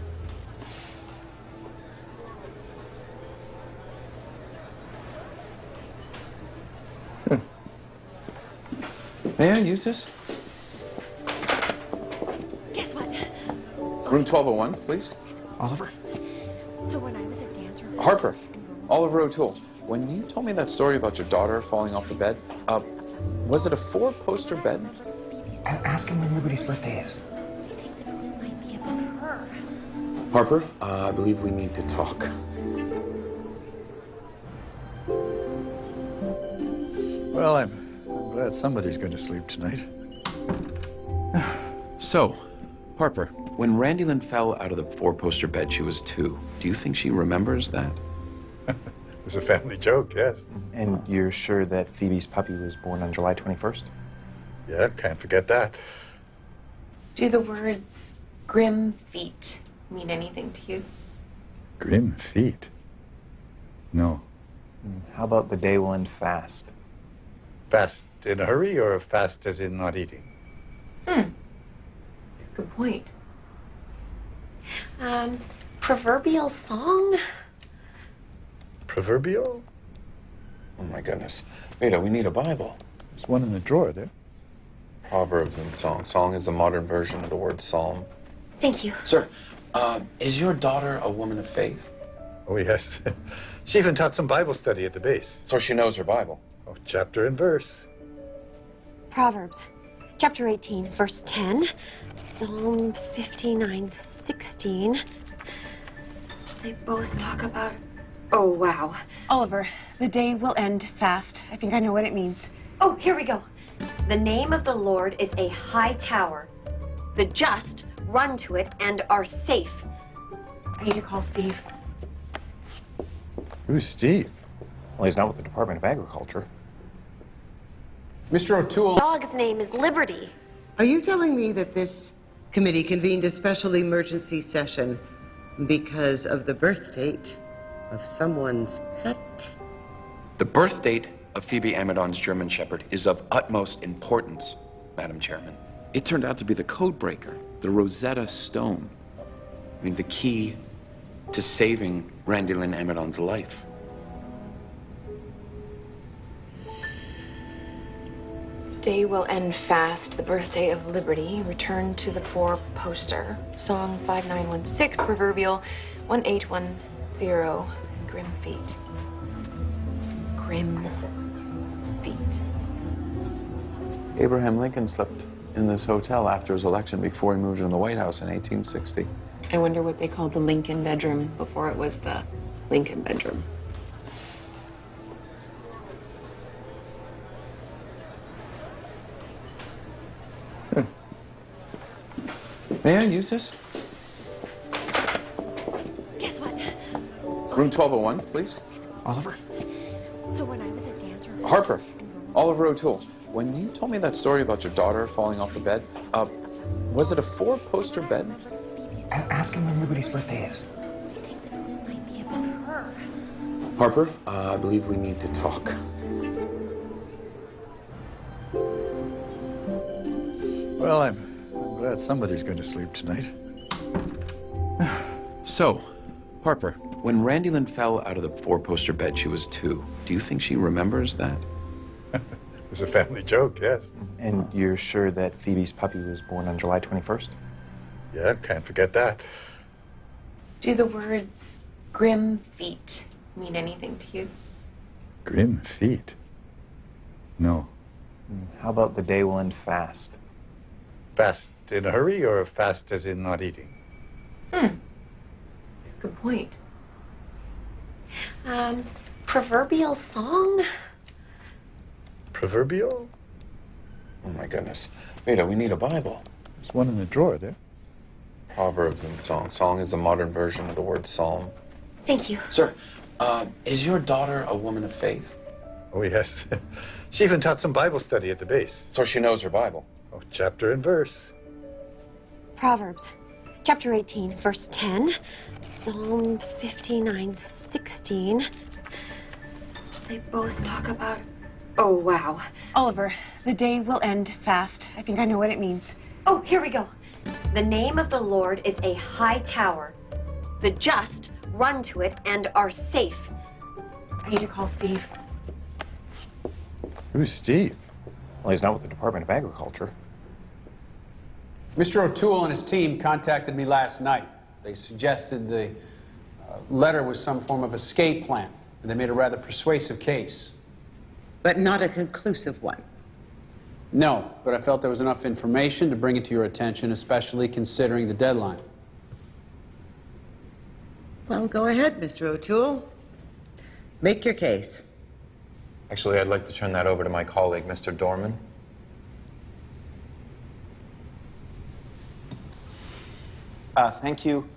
S14: May I use this?
S11: Guess what?
S14: Room 1201, please.
S21: Oliver?
S11: So when I was at dance rehearsal...
S14: Harper, Oliver O'Toole. When you told me that story about your daughter falling off the bed, was it a 4-poster bed?
S12: Ask him when Liberty's birthday is.
S14: Harper, I believe we need to talk.
S16: Well, I'm glad somebody's going to sleep tonight.
S14: So, Harper, when Randy Lynn fell out of the 4-poster bed, she was 2. Do you think she remembers that?
S16: It was a family joke, yes.
S12: And you're sure that Phoebe's puppy was born on July 21st?
S16: Yeah, can't forget that.
S2: Do the words
S15: grim feet mean anything to you?
S16: Grim feet? No.
S12: How about the day will end fast?
S16: Fast in a hurry or fast as in not eating?
S15: Good point. Proverbial song?
S16: Proverbial?
S9: Oh my goodness. Rita, we need a Bible.
S16: There's one in the drawer there.
S9: Proverbs and song. Song is the modern version of the word psalm.
S11: Thank you.
S9: Sir, is your daughter a woman of faith?
S16: Oh, yes. She even taught some Bible study at the base.
S9: So she knows her Bible?
S16: Oh, chapter and verse.
S11: Proverbs, chapter 18, verse 10, Psalm 59:16. They both talk about... Oh, wow.
S2: Oliver, the day will end fast. I think I know what it means.
S11: Oh, here we go. The name of the Lord is a high tower. The just run to it and are safe.
S2: I need to call Steve.
S16: Who's Steve?
S12: Well, he's not with the Department of Agriculture.
S17: Mr. O'Toole.
S11: Dog's name is Liberty.
S7: Are you telling me that this committee convened a special emergency session because of the birth date of someone's pet?
S9: The birth date of Phoebe Amidon's German Shepherd is of utmost importance, Madam Chairman. It turned out to be the code breaker, the Rosetta Stone. I mean, the key to saving Randy Lynn Amidon's life.
S15: Day will end fast, the birthday of liberty, return to the four poster. Song 5916, proverbial 1810, grim feet. Grim feet.
S9: Abraham Lincoln slept in this hotel after his election before he moved into the White House in 1860.
S15: I wonder what they called the Lincoln bedroom before it was the Lincoln bedroom.
S9: May I use this?
S11: Guess what?
S9: Room 1201, please.
S11: Oliver? So when I was at dance rehearsal...
S9: Harper, Oliver O'Toole, when you told me that story about your daughter falling off the bed, was it a four-poster bed?
S12: Ask him when Liberty's birthday is.
S9: Harper, I believe we need to talk.
S16: Well, I'm glad somebody's going to sleep tonight.
S9: So, Harper, when Randy Lynn fell out of the four-poster bed, she was 2. Do you think she remembers that?
S16: It was a family joke, yes.
S12: And you're sure that Phoebe's puppy was born on July 21st?
S16: Yeah, can't forget that.
S15: Do the words grim feet mean anything to you?
S16: Grim feet? No.
S12: How about the day will end fast?
S16: Fast in a hurry or fast as in not eating?
S15: Good point. Proverbial song?
S16: Proverbial?
S9: Oh my goodness. Rita, we need a Bible.
S16: There's one in the drawer there.
S9: Proverbs and song. Song is the modern version of the word psalm.
S11: Thank you.
S9: Sir, is your daughter a woman of faith?
S16: Oh, yes. She even taught some Bible study at the base.
S9: So she knows her Bible?
S16: Oh, chapter and verse.
S11: Proverbs, chapter 18, verse 10, Psalm 59:16. They both talk about... Oh, wow.
S2: Oliver, the day will end fast. I think I know what it means.
S11: Oh, here we go. The name of the Lord is a high tower. The just run to it and are safe.
S2: I need to call Steve.
S16: Who's Steve?
S12: Well, he's not with the Department of Agriculture.
S17: Mr. O'Toole and his team contacted me last night. They suggested the letter was some form of escape plan, and they made a rather persuasive case.
S7: But not a conclusive one.
S17: No, but I felt there was enough information to bring it to your attention, especially considering the deadline.
S7: Well, go ahead, Mr. O'Toole. Make your case.
S9: Actually, I'd like to turn that over to my colleague, Mr. Dorman.
S12: Thank you,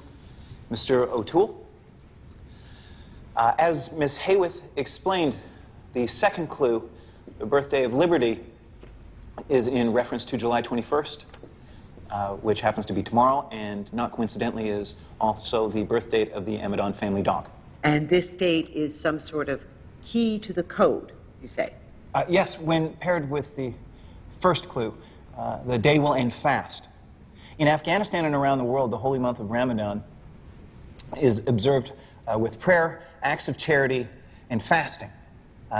S12: Mr. O'Toole. As Ms. Hayworth explained, the second clue, the birthday of liberty, is in reference to July 21st. which happens to be tomorrow, and not coincidentally is also the birth date of the Amadon family dog.
S7: And this date is some sort of key to the code, you say?
S12: Yes, when paired with the first clue, the day will end fast. In Afghanistan and around the world, the holy month of Ramadan is observed with prayer, acts of charity, and fasting.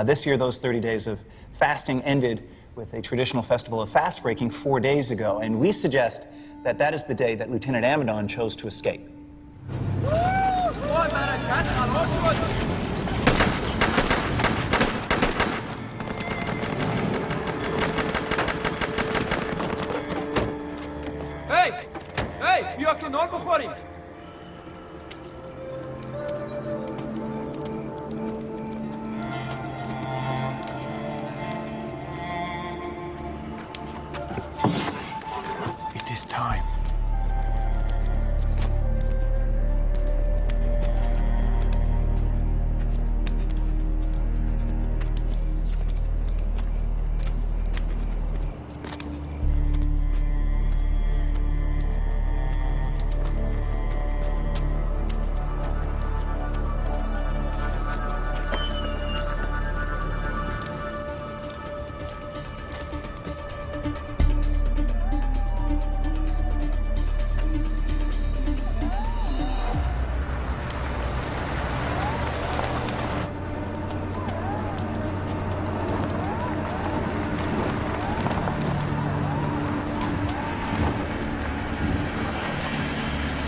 S12: This year, those 30 days of fasting ended with a traditional festival of fast breaking 4 days ago, and we suggest that that is the day that Lieutenant Amadon chose to escape.
S4: Hey, بیا کنار بخوریم.
S3: It is time.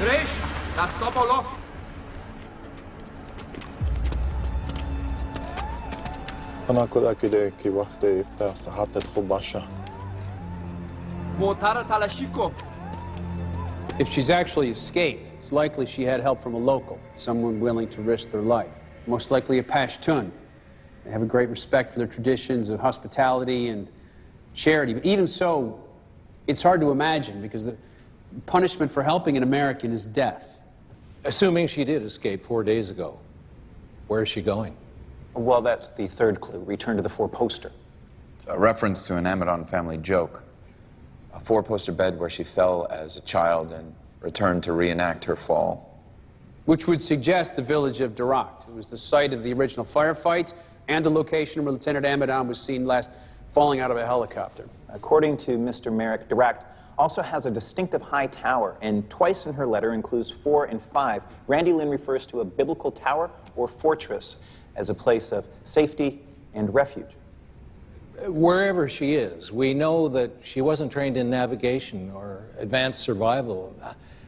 S4: دریش، دستا بالا.
S3: أنا كده كده كي وقت إفتح صحت خوب باشه.
S4: موتر تلاشی کن.
S17: If she's actually escaped, it's likely she had help from a local, someone willing to risk their life. Most likely a Pashtun. They have a great respect for their traditions of hospitality and charity. But even so, it's hard to imagine because the punishment for helping an American is death.
S8: Assuming she did escape 4 days ago, where is she going?
S12: Well, that's the third clue, return to the four-poster.
S14: It's a reference to an Amadon family joke. A four-poster bed where she fell as a child and returned to reenact her fall.
S17: Which would suggest the village of Direct. It was the site of the original firefight and the location where Lieutenant Amadon was seen last falling out of a helicopter.
S12: According to Mr. Merrick, Direct also has a distinctive high tower, and twice in her letter includes 4 and 5. Randy Lynn refers to a biblical tower or fortress as a place of safety and refuge.
S8: Wherever she is, we know that she wasn't trained in navigation or advanced survival.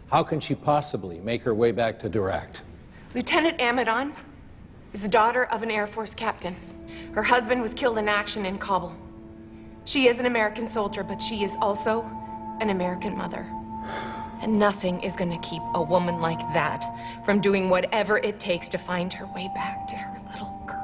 S8: How can she possibly make her way back to Direct?
S15: Lieutenant Amadon is the daughter of an Air Force captain. Her husband was killed in action in Kabul. She is an American soldier, but she is also an American mother. And nothing is going to keep a woman like that from doing whatever it takes to find her way back to her little girl.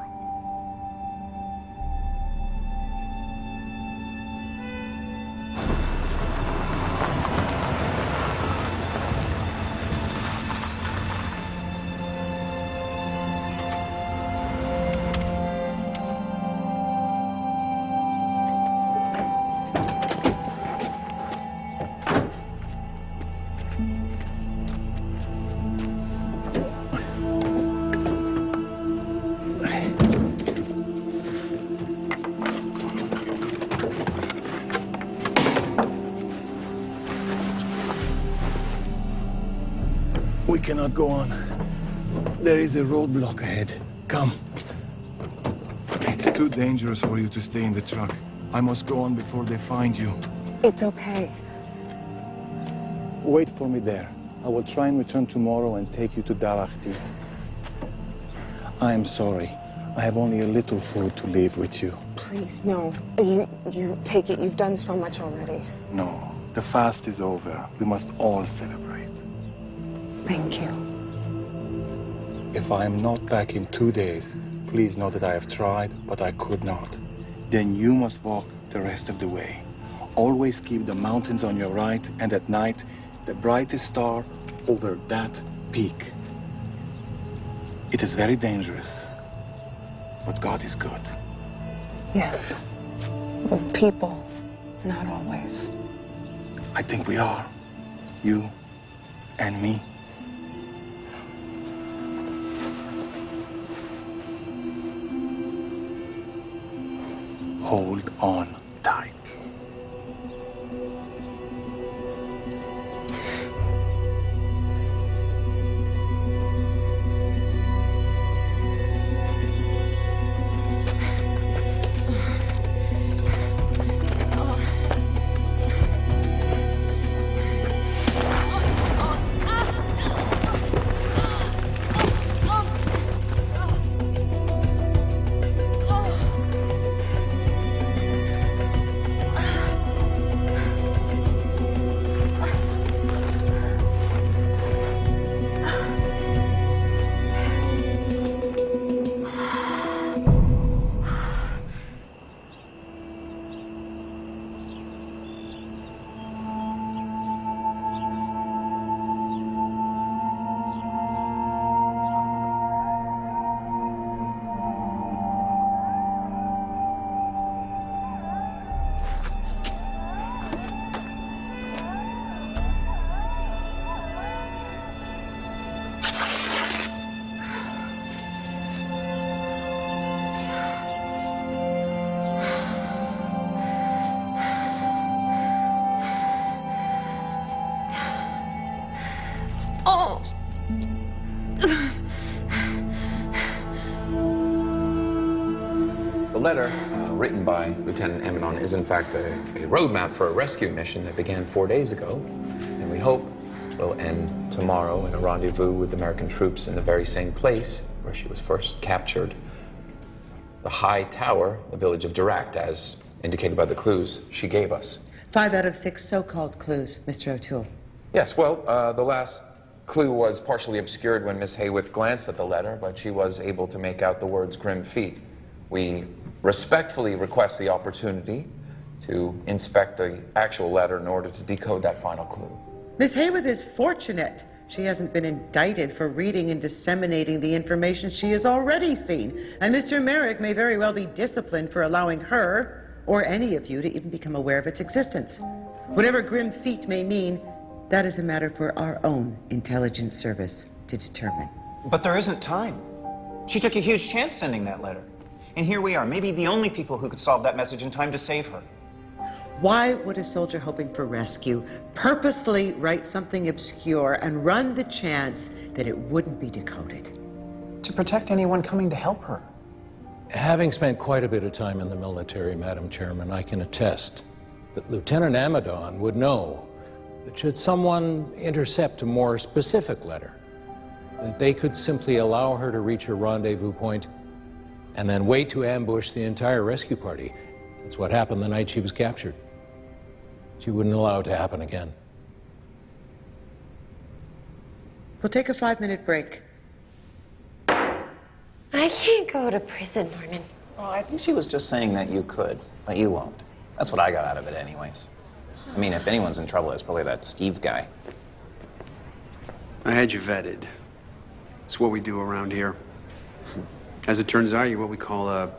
S3: We cannot go on. There is a roadblock ahead. Come. It's too dangerous for you to stay in the truck. I must go on before they find you.
S2: It's okay.
S3: Wait for me there. I will try and return tomorrow and take you to Darakti. I am sorry. I have only a little food to leave with you.
S2: Please, no. You take it. You've done so much already.
S3: No, the fast is over. We must all celebrate.
S2: Thank you.
S3: If I am not back in 2 days, please know that I have tried, but I could not. Then you must walk the rest of the way. Always keep the mountains on your right, and at night, the brightest star over that peak. It is very dangerous, but God is good.
S2: Yes. We're people, not always.
S3: I think we are. You and me. Hold on tight.
S9: The letter, written by Lieutenant Amadon, is in fact a roadmap for a rescue mission that began 4 days ago, and we hope will end tomorrow in a rendezvous with American troops in the very same place where she was first captured. The high tower, the village of Direct, as indicated by the clues she gave us.
S7: 5 out of 6 so-called clues, Mr. O'Toole.
S9: Yes, well, the last clue was partially obscured when Miss Hayworth glanced at the letter, but she was able to make out the words grim feet. We respectfully request the opportunity to inspect the actual letter in order to decode that final clue.
S7: Miss Hayworth is fortunate she hasn't been indicted for reading and disseminating the information she has already seen. And Mr. Merrick may very well be disciplined for allowing her, or any of you, to even become aware of its existence. Whatever grim feet may mean, that is a matter for our own intelligence service to determine.
S12: But there isn't time. She took a huge chance sending that letter. And here we are, maybe the only people who could solve that message in time to save her.
S7: Why would a soldier hoping for rescue purposely write something obscure and run the chance that it wouldn't be decoded?
S12: To protect anyone coming to help her.
S8: Having spent quite a bit of time in the military, Madam Chairman, I can attest that Lieutenant Amadon would know that should someone intercept a more specific letter, that they could simply allow her to reach her rendezvous point and then wait to ambush the entire rescue party. It's what happened the night she was captured. She wouldn't allow it to happen again.
S7: We'll take a 5-minute break.
S11: I can't go to prison, Norman.
S12: Well, I think she was just saying that you could, but you won't. That's what I got out of it anyways. I mean, if anyone's in trouble, it's probably that Steve guy.
S17: I had you vetted. It's what we do around here. As it turns out, you're what we call a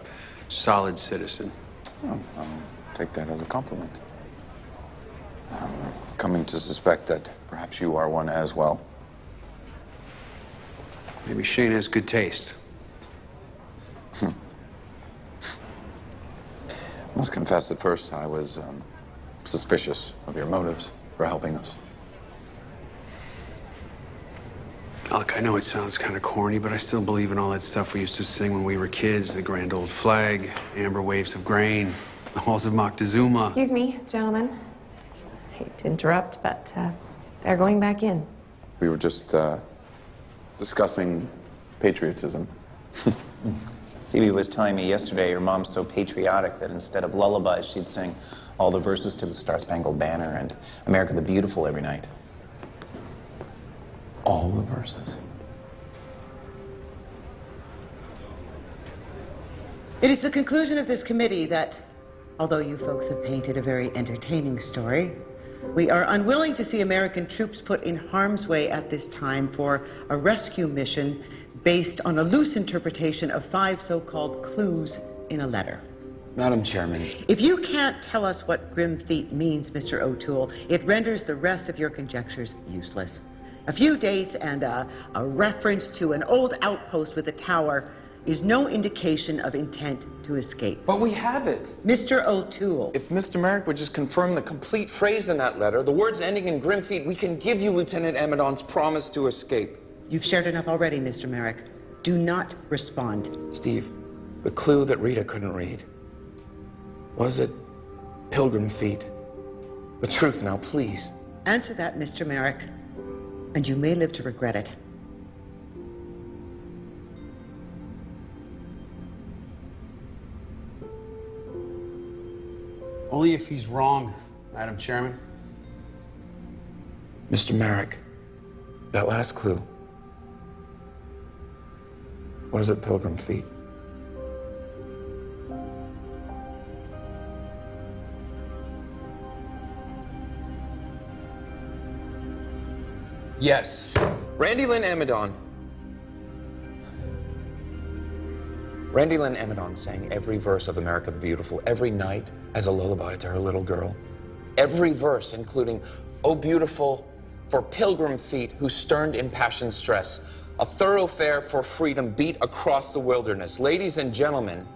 S17: solid citizen.
S14: Well, I'll take that as a compliment. I'm coming to suspect that perhaps you are one as well.
S17: Maybe Shane has good taste.
S14: Must confess, at first I was suspicious of your motives for helping us.
S17: Look, I know it sounds kind of corny, but I still believe in all that stuff we used to sing when we were kids. The grand old flag, amber waves of grain, the halls of Moctezuma.
S15: Excuse me, gentlemen. I hate to interrupt, but they're going back in.
S14: We were just discussing patriotism.
S12: Phoebe was telling me yesterday your mom's so patriotic that instead of lullabies, she'd sing all the verses to the Star-Spangled Banner and America the Beautiful every night.
S14: All the verses.
S7: It is the conclusion of this committee that, although you folks have painted a very entertaining story, we are unwilling to see American troops put in harm's way at this time for a rescue mission based on a loose interpretation of 5 so-called clues in a letter.
S9: Madam Chairman.
S7: If you can't tell us what grim feet means, Mr. O'Toole, it renders the rest of your conjectures useless. A few dates and a reference to an old outpost with a tower is no indication of intent to escape.
S9: But we have it.
S7: Mr. O'Toole.
S9: If Mr. Merrick would just confirm the complete phrase in that letter, the words ending in grim feet, we can give you Lieutenant Amidon's promise to escape.
S7: You've shared enough already, Mr. Merrick. Do not respond.
S9: Steve, the clue that Rita couldn't read. Was it pilgrim feet? The truth now, please.
S7: Answer that, Mr. Merrick, and you may live to regret it.
S17: Only if he's wrong, Madam Chairman.
S9: Mr. Merrick, that last clue. Was it pilgrim feet?
S17: Yes.
S9: Randy Lynn Amidon. Randy Lynn Amidon sang every verse of America the Beautiful every night as a lullaby to her little girl. Every verse, including, "Oh beautiful, for pilgrim feet who sterned in passion stress, a thoroughfare for freedom beat across the wilderness." Ladies and gentlemen,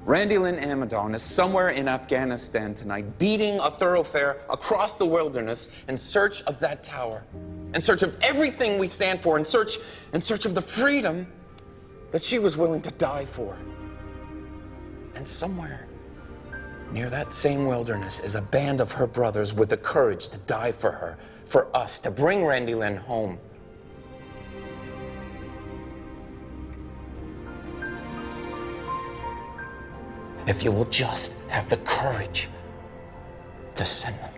S9: Randy Lynn Amidon is somewhere in Afghanistan tonight, beating a thoroughfare across the wilderness in search of that tower, in search of everything we stand for, in search of the freedom that she was willing to die for. And somewhere near that same wilderness is a band of her brothers with the courage to die for her, for us, to bring Randy Lynn home. If you will just have the courage to send them.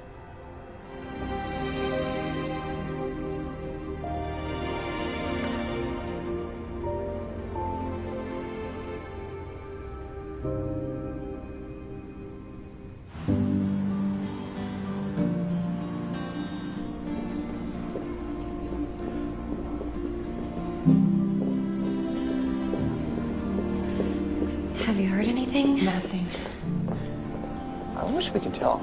S15: Have you heard anything?
S19: Nothing.
S12: I wish we could tell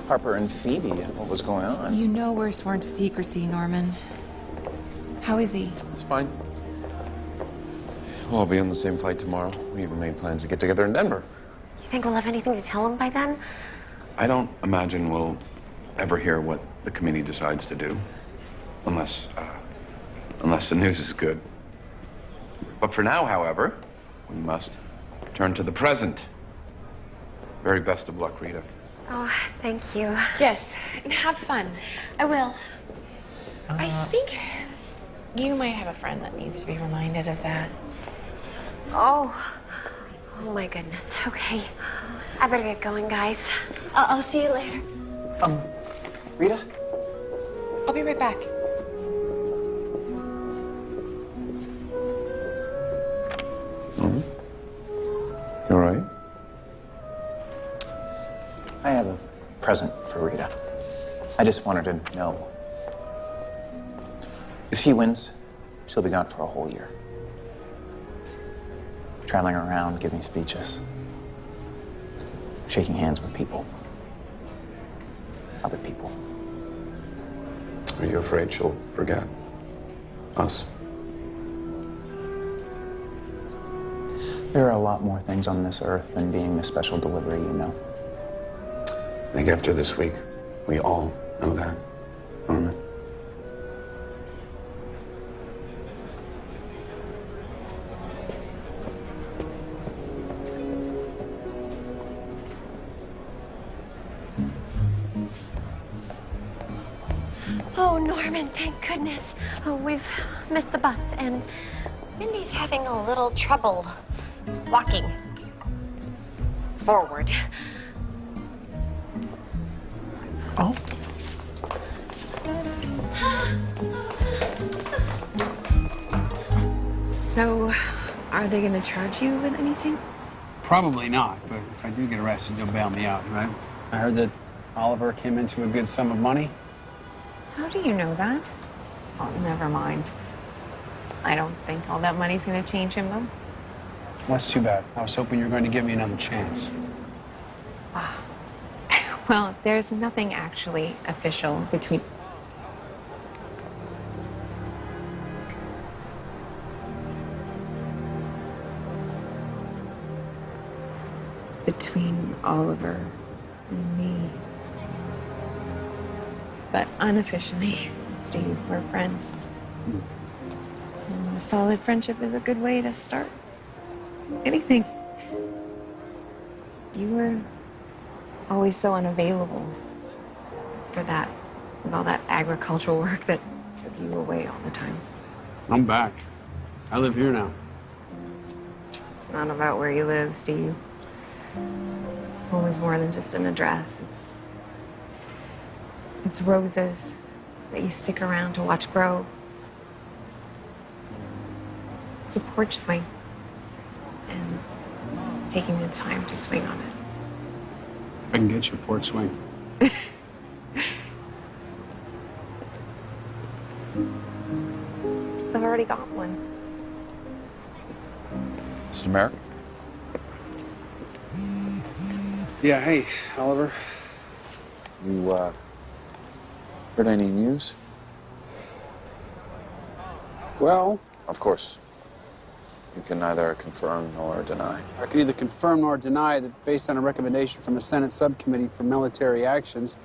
S12: Harper and Phoebe what was going on.
S19: You know we're sworn to secrecy, Norman. How is he?
S14: It's fine. We'll all be on the same flight tomorrow. We even made plans to get together in Denver.
S11: You think we'll have anything to tell him by then?
S9: I don't imagine we'll ever hear what the committee decides to do. Unless the news is good. But for now, however, we must turn to the present. Very best of luck, Rita.
S11: Oh, thank you.
S15: Yes, and have fun. I will. I think you might have a friend that needs to be reminded of that.
S11: Oh my goodness. Okay, I better get going, guys. I'll see you later.
S12: Rita?
S15: I'll be right back.
S14: You all right?
S12: I have a present for Rita. I just want her to know. If she wins, she'll be gone for a whole year. Traveling around, giving speeches, shaking hands with people. Other people.
S9: Are you afraid she'll forget us?
S12: There are a lot more things on this earth than being the special delivery, you know.
S9: I think after this week, we all know that, Norman.
S11: Oh, Norman, thank goodness. Oh, we've missed the bus, and Mindy's having a little trouble walking forward.
S12: Oh.
S15: So, are they going to charge you with anything?
S17: Probably not, but if I do get arrested, you'll bail me out, right? I heard that Oliver came into a good sum of money.
S15: How do you know that? Oh, never mind. I don't think all that money's going to change him, though.
S17: Well, that's too bad. I was hoping you were going to give me another chance.
S15: Well, there's nothing actually official between... between Oliver and me. But unofficially, Steve, we're friends. And a solid friendship is a good way to start anything. You were always so unavailable for that, and all that agricultural work that took you away all the time.
S17: I'm back. I live here now.
S15: It's not about where you live, Steve. Home is more than just an address. It's roses that you stick around to watch grow. It's a porch swing. And taking the time to swing on it.
S17: I can get you a porch swing.
S15: I've already got one.
S14: Mr. Merrick?
S17: Yeah, hey, Oliver.
S14: You, heard any news?
S17: Well...
S14: Of course. You can neither confirm nor deny.
S17: I can neither confirm nor deny that based on a recommendation from a Senate subcommittee for military actions,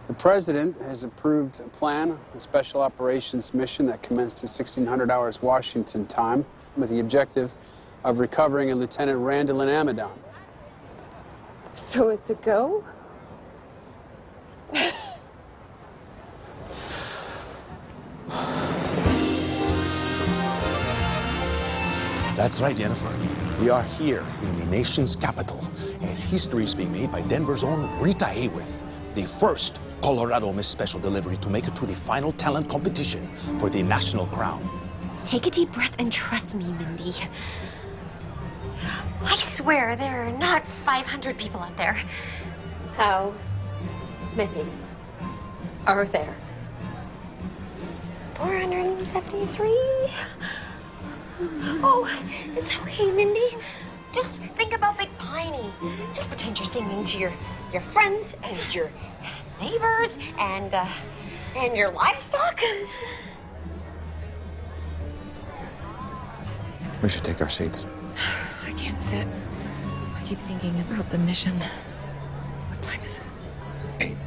S17: the President has approved a plan, a special operations mission that commenced at 1600 hours Washington time with the objective of recovering a Lieutenant Randall Amadon.
S15: So it's a go?
S6: That's right, Jennifer. We are here in the nation's capital as history is being made by Denver's own Rita Hayworth, the first Colorado Miss Special Delivery to make it to the final talent competition for the national crown.
S11: Take a deep breath and trust me, Mindy. I swear there are not 500 people out there. How many are there? 473? Oh, it's okay, Mindy. Just think about Big Piney. Just pretend you're singing to your friends and your neighbors and your livestock.
S14: We should take our seats.
S15: I can't sit. I keep thinking about the mission. What time is it?
S14: 8.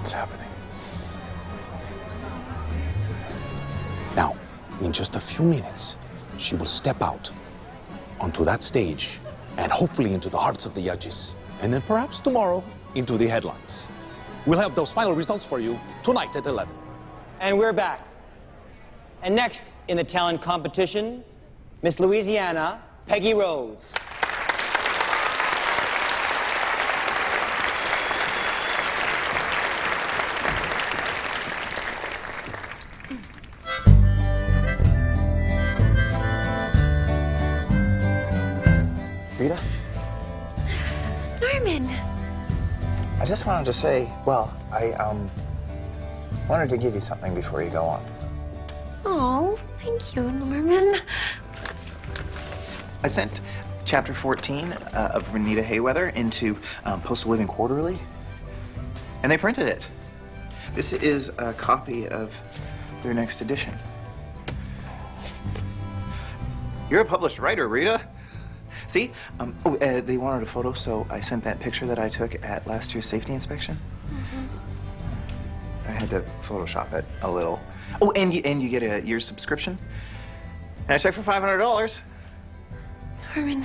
S14: It's happening.
S6: Now, in just a few minutes, she will step out onto that stage and hopefully into the hearts of the judges. And then perhaps tomorrow into the headlines. We'll have those final results for you tonight at 11.
S22: And we're back. And next in the talent competition, Miss Louisiana, Peggy Rose.
S12: Rita?
S11: Norman.
S12: I just wanted to say, well, I wanted to give you something before you go on.
S11: Oh, thank you, Norman.
S12: I sent chapter 14 of Rita Hayweather into Postal Living Quarterly, and they printed it. This is a copy of their next edition. You're a published writer, Rita. See? They wanted a photo, so I sent that picture that I took at last year's safety inspection. I had to Photoshop it a little. Oh, and you get a year's subscription. And I checked for $500.
S11: Norman,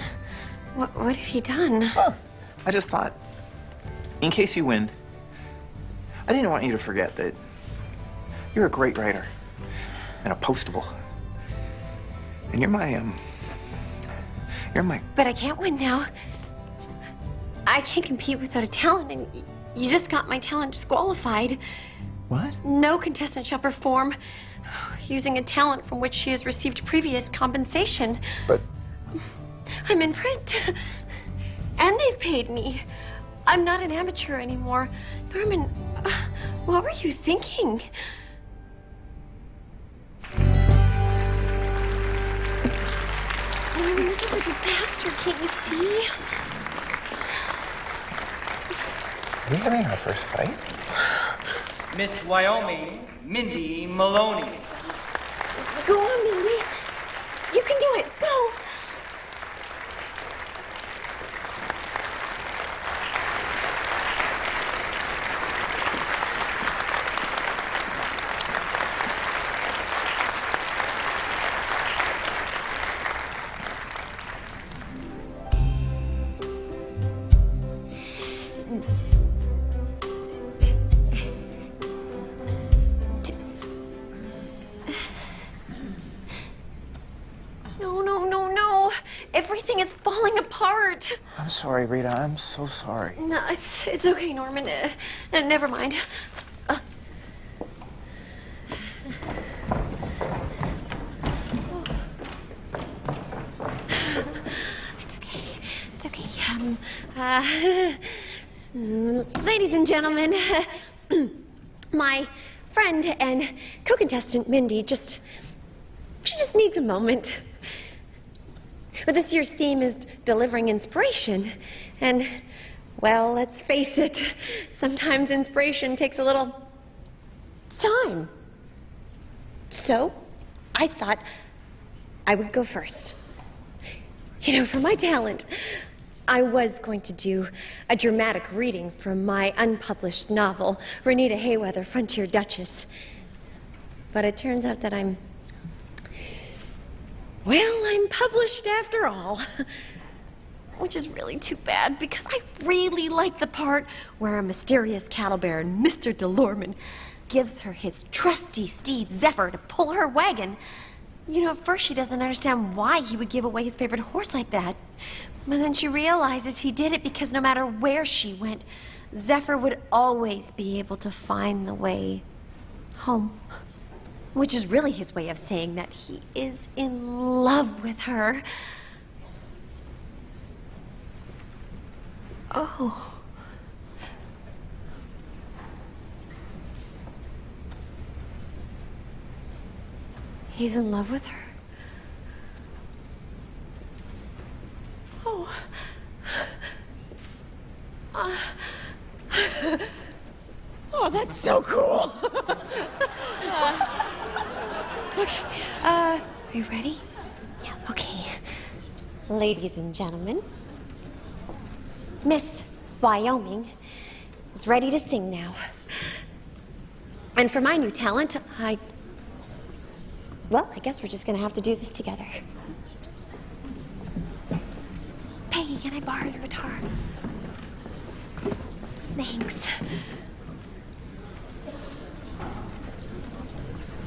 S11: what have you done?
S12: Oh, I just thought, in case you win, I didn't want you to forget that you're a great writer and a postable. And you're my
S11: But I can't win now. I can't compete without a talent, and you just got my talent disqualified.
S12: What?
S11: No contestant shall perform using a talent from which she has received previous compensation.
S12: But...
S11: I'm in print. And they've paid me. I'm not an amateur anymore. Norman, what were you thinking? Norman, this is a disaster, can't you see?
S9: Are we having our first fight?
S1: Miss Wyoming, Mindy Maloney.
S11: Go on, Mindy. You can do it. Go. No. Everything is falling apart.
S14: I'm sorry, Rita. I'm so sorry.
S11: No, it's okay, Norman. Never mind. It's okay. Ladies and gentlemen, my friend and co-contestant Mindy she just needs a moment. But this year's theme is delivering inspiration. And, well, let's face it, sometimes inspiration takes a little time. So, I thought I would go first. You know, for my talent, I was going to do a dramatic reading from my unpublished novel, Rita Hayweather, Frontier Duchess. But it turns out that I'm published after all. Which is really too bad, because I really like the part where a mysterious cattle baron, Mr. DeLorman, gives her his trusty steed, Zephyr, to pull her wagon. You know, at first she doesn't understand why he would give away his favorite horse like that. But then she realizes he did it because no matter where she went, Zephyr would always be able to find the way home. Which is really his way of saying that he is in love with her. Oh. He's in love with her? Oh. Oh, that's so cool. Okay, are you ready? Yeah, okay. Ladies and gentlemen, Miss Wyoming is ready to sing now. And for my new talent, I guess we're just gonna have to do this together. Peggy, can I borrow your guitar? Thanks.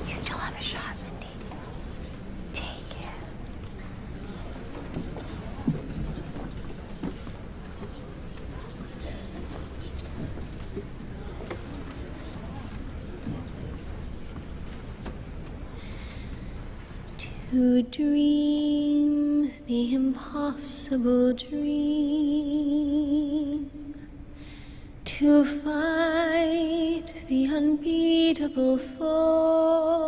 S11: You still have a shot, Mindy. Take it. To dream the impossible dream, to fight the unbeatable foe,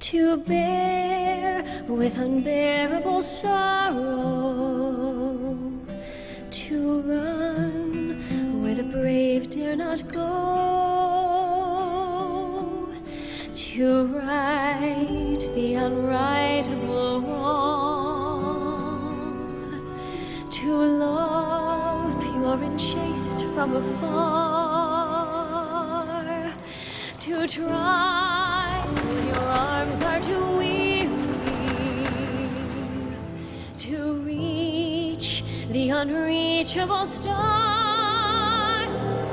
S11: to bear with unbearable sorrow, to run where the brave dare not go, to right the unrightable wrong, to love pure and chaste from afar, to try when your arms are too weary, to reach the unreachable star.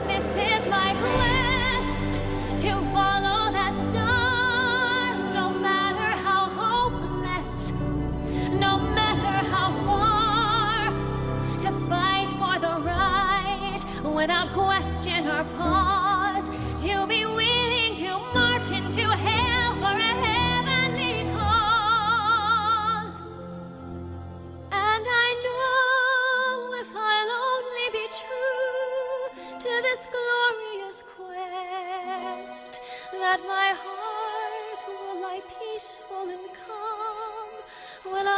S11: This is my quest, to follow that star, no matter how hopeless, no matter how far, to fight for the right without question or pause, to be willing to march into hell for a heavenly cause. And I know if I'll only be true to this glorious quest, that my heart will lie peaceful and calm when I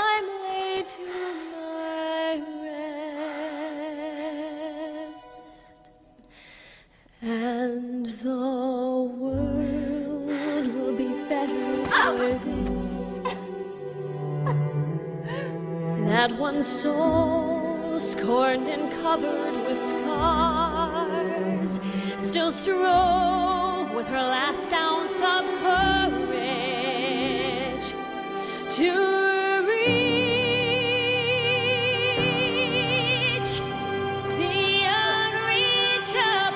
S5: that one soul, scorned and covered with scars, still strove with her last ounce of courage to reach the unreachable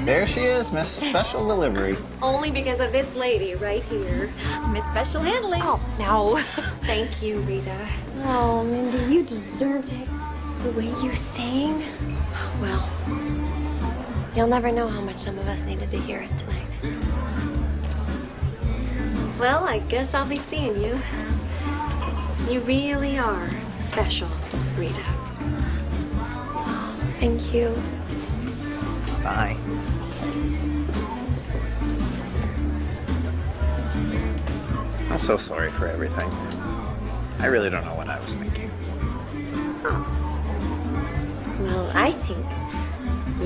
S12: There she is, Miss Special Delivery.
S11: Only because of this lady right here. Miss Special Handling. Oh, no. Thank you, Rita. Oh, Mindy, you deserved it. The way you sang. Well, you'll never know how much some of us needed to hear it tonight. Well, I guess I'll be seeing you. You really are special, Rita. Thank you.
S12: Bye. I'm so sorry for everything. I really don't know what I was thinking.
S11: Well, I think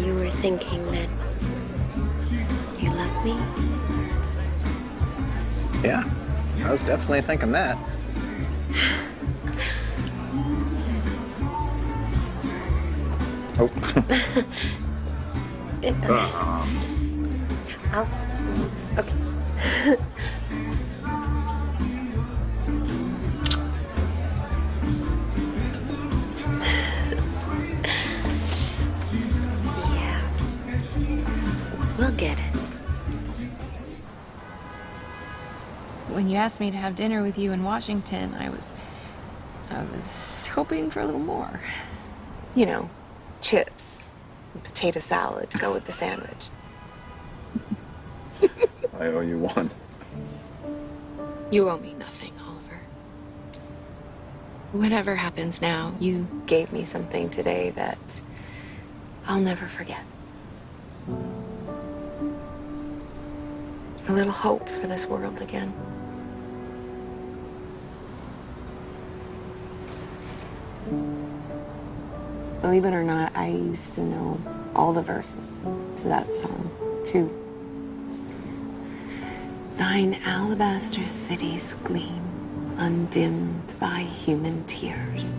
S11: you were thinking that you love me.
S12: Yeah, I was definitely thinking that. Oh.
S11: Oh, okay. Yeah. We'll get it.
S19: When you asked me to have dinner with you in Washington, I was hoping for a little more. You know, chips and potato salad to go with the sandwich.
S14: I owe you one.
S19: You owe me nothing, Oliver. Whatever happens now, you gave me something today that I'll never forget. A little hope for this world again.
S2: Believe it or not, I used to know all the verses to that song, too. Thine alabaster cities gleam, undimmed by human tears.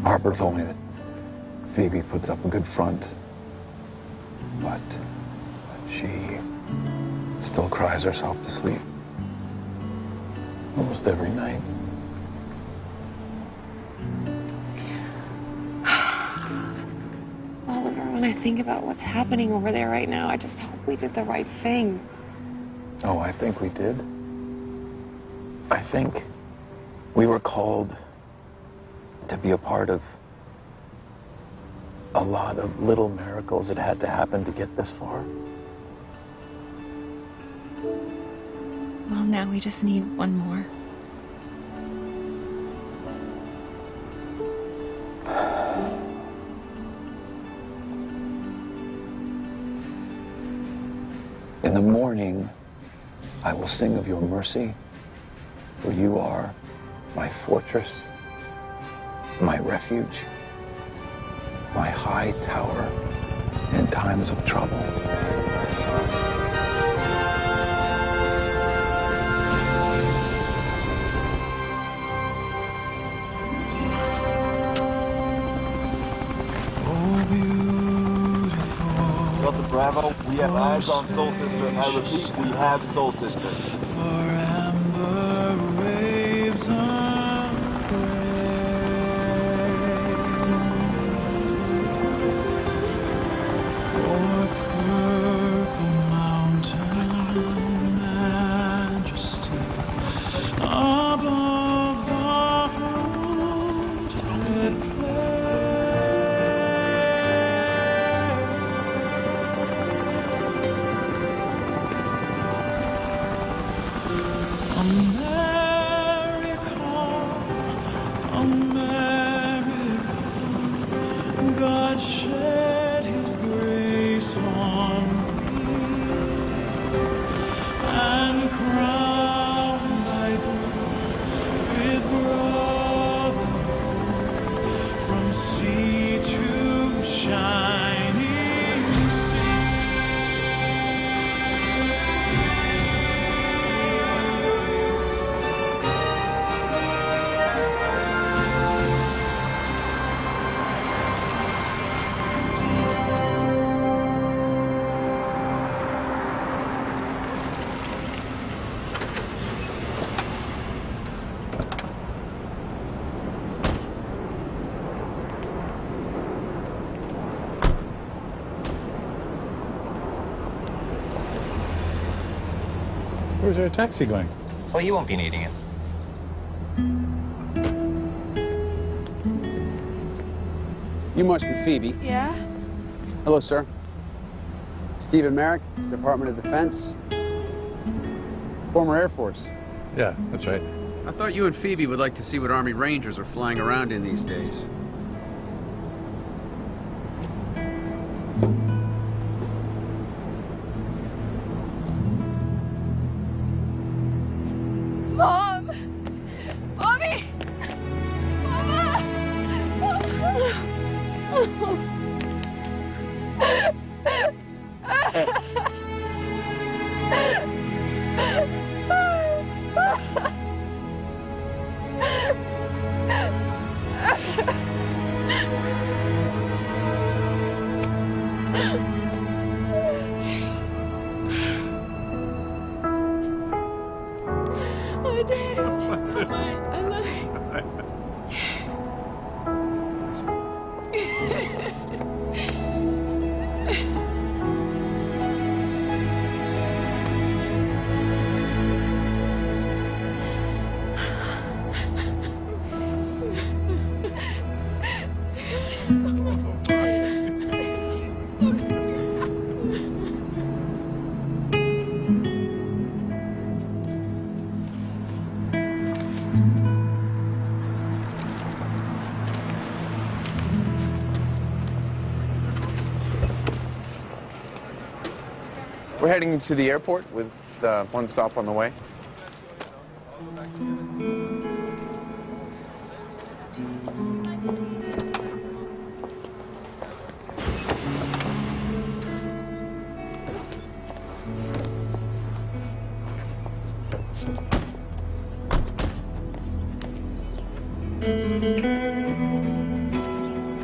S6: Harper told me that Phoebe puts up a good front, but she still cries herself to sleep almost every night.
S2: Oliver, when I think about what's happening over there right now, I just hope we did the right thing.
S6: Oh, I think we did. I think we were called to be a part of a lot of little miracles that had to happen to get this far.
S19: Well, now we just need one more.
S6: In the morning, I will sing of your mercy, for you are my fortress, my refuge, my high tower in times of trouble.
S10: Delta Bravo, we have eyes on Soul Sister, and I repeat, we have Soul Sister.
S16: Where's our taxi going?
S12: Well, you won't be needing it.
S17: You must be Phoebe.
S19: Yeah?
S17: Hello, sir. Stephen Merrick, Department of Defense. Former Air Force.
S16: Yeah, that's right.
S17: I thought you and Phoebe would like to see what Army Rangers are flying around in these days.
S20: Mom! Mommy! Mama! Oh, Dad, it's just so much. I love
S14: We're heading to the airport with one stop on the way.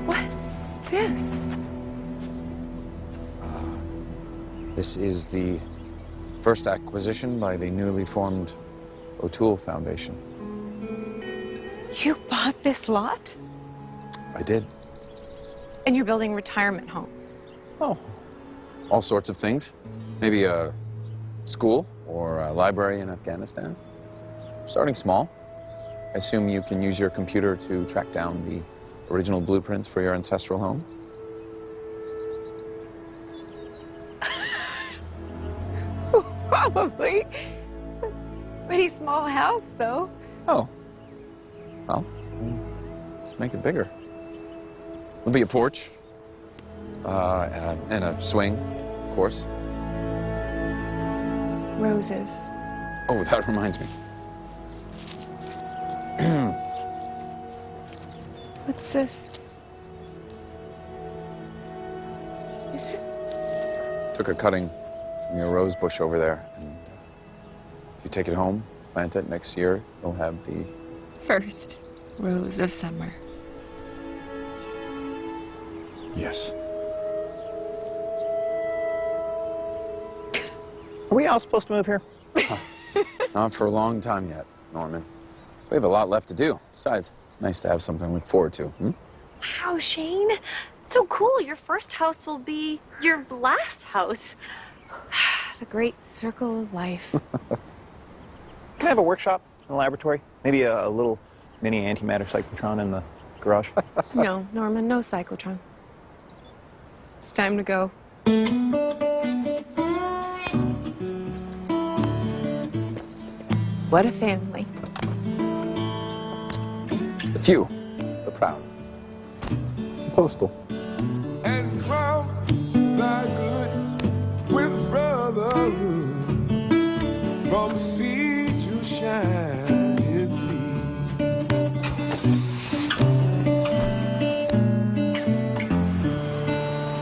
S2: What's this?
S14: This is the first acquisition by the newly formed O'Toole Foundation.
S2: You bought this lot?
S14: I did.
S2: And you're building retirement homes?
S14: Oh, all sorts of things. Maybe a school or a library in Afghanistan. Starting small. I assume you can use your computer to track down the original blueprints for your ancestral home.
S2: Probably. It's a pretty small house, though.
S14: Oh. Well, just make it bigger. There'll be a porch, and a swing, of course.
S2: Roses.
S14: Oh, that reminds me.
S2: What's this? Is it?
S14: Took a cutting from your rose bush over there, and if you take it home, plant it next year, you'll have the
S2: First rose of summer.
S16: Yes.
S12: Are we all supposed to move here?
S14: Not for a long time yet, Norman. We have a lot left to do. Besides, it's nice to have something to look forward to.
S11: Wow, Shane. So cool. Your first house will be your last house.
S2: The great circle of life.
S12: Can I have a workshop in the laboratory? Maybe a little mini antimatter cyclotron in the garage?
S2: No, Norman, no cyclotron. It's time to go. What a family.
S14: The few, the proud. Postal.
S13: And crown thy good with brotherhood from sea to shine.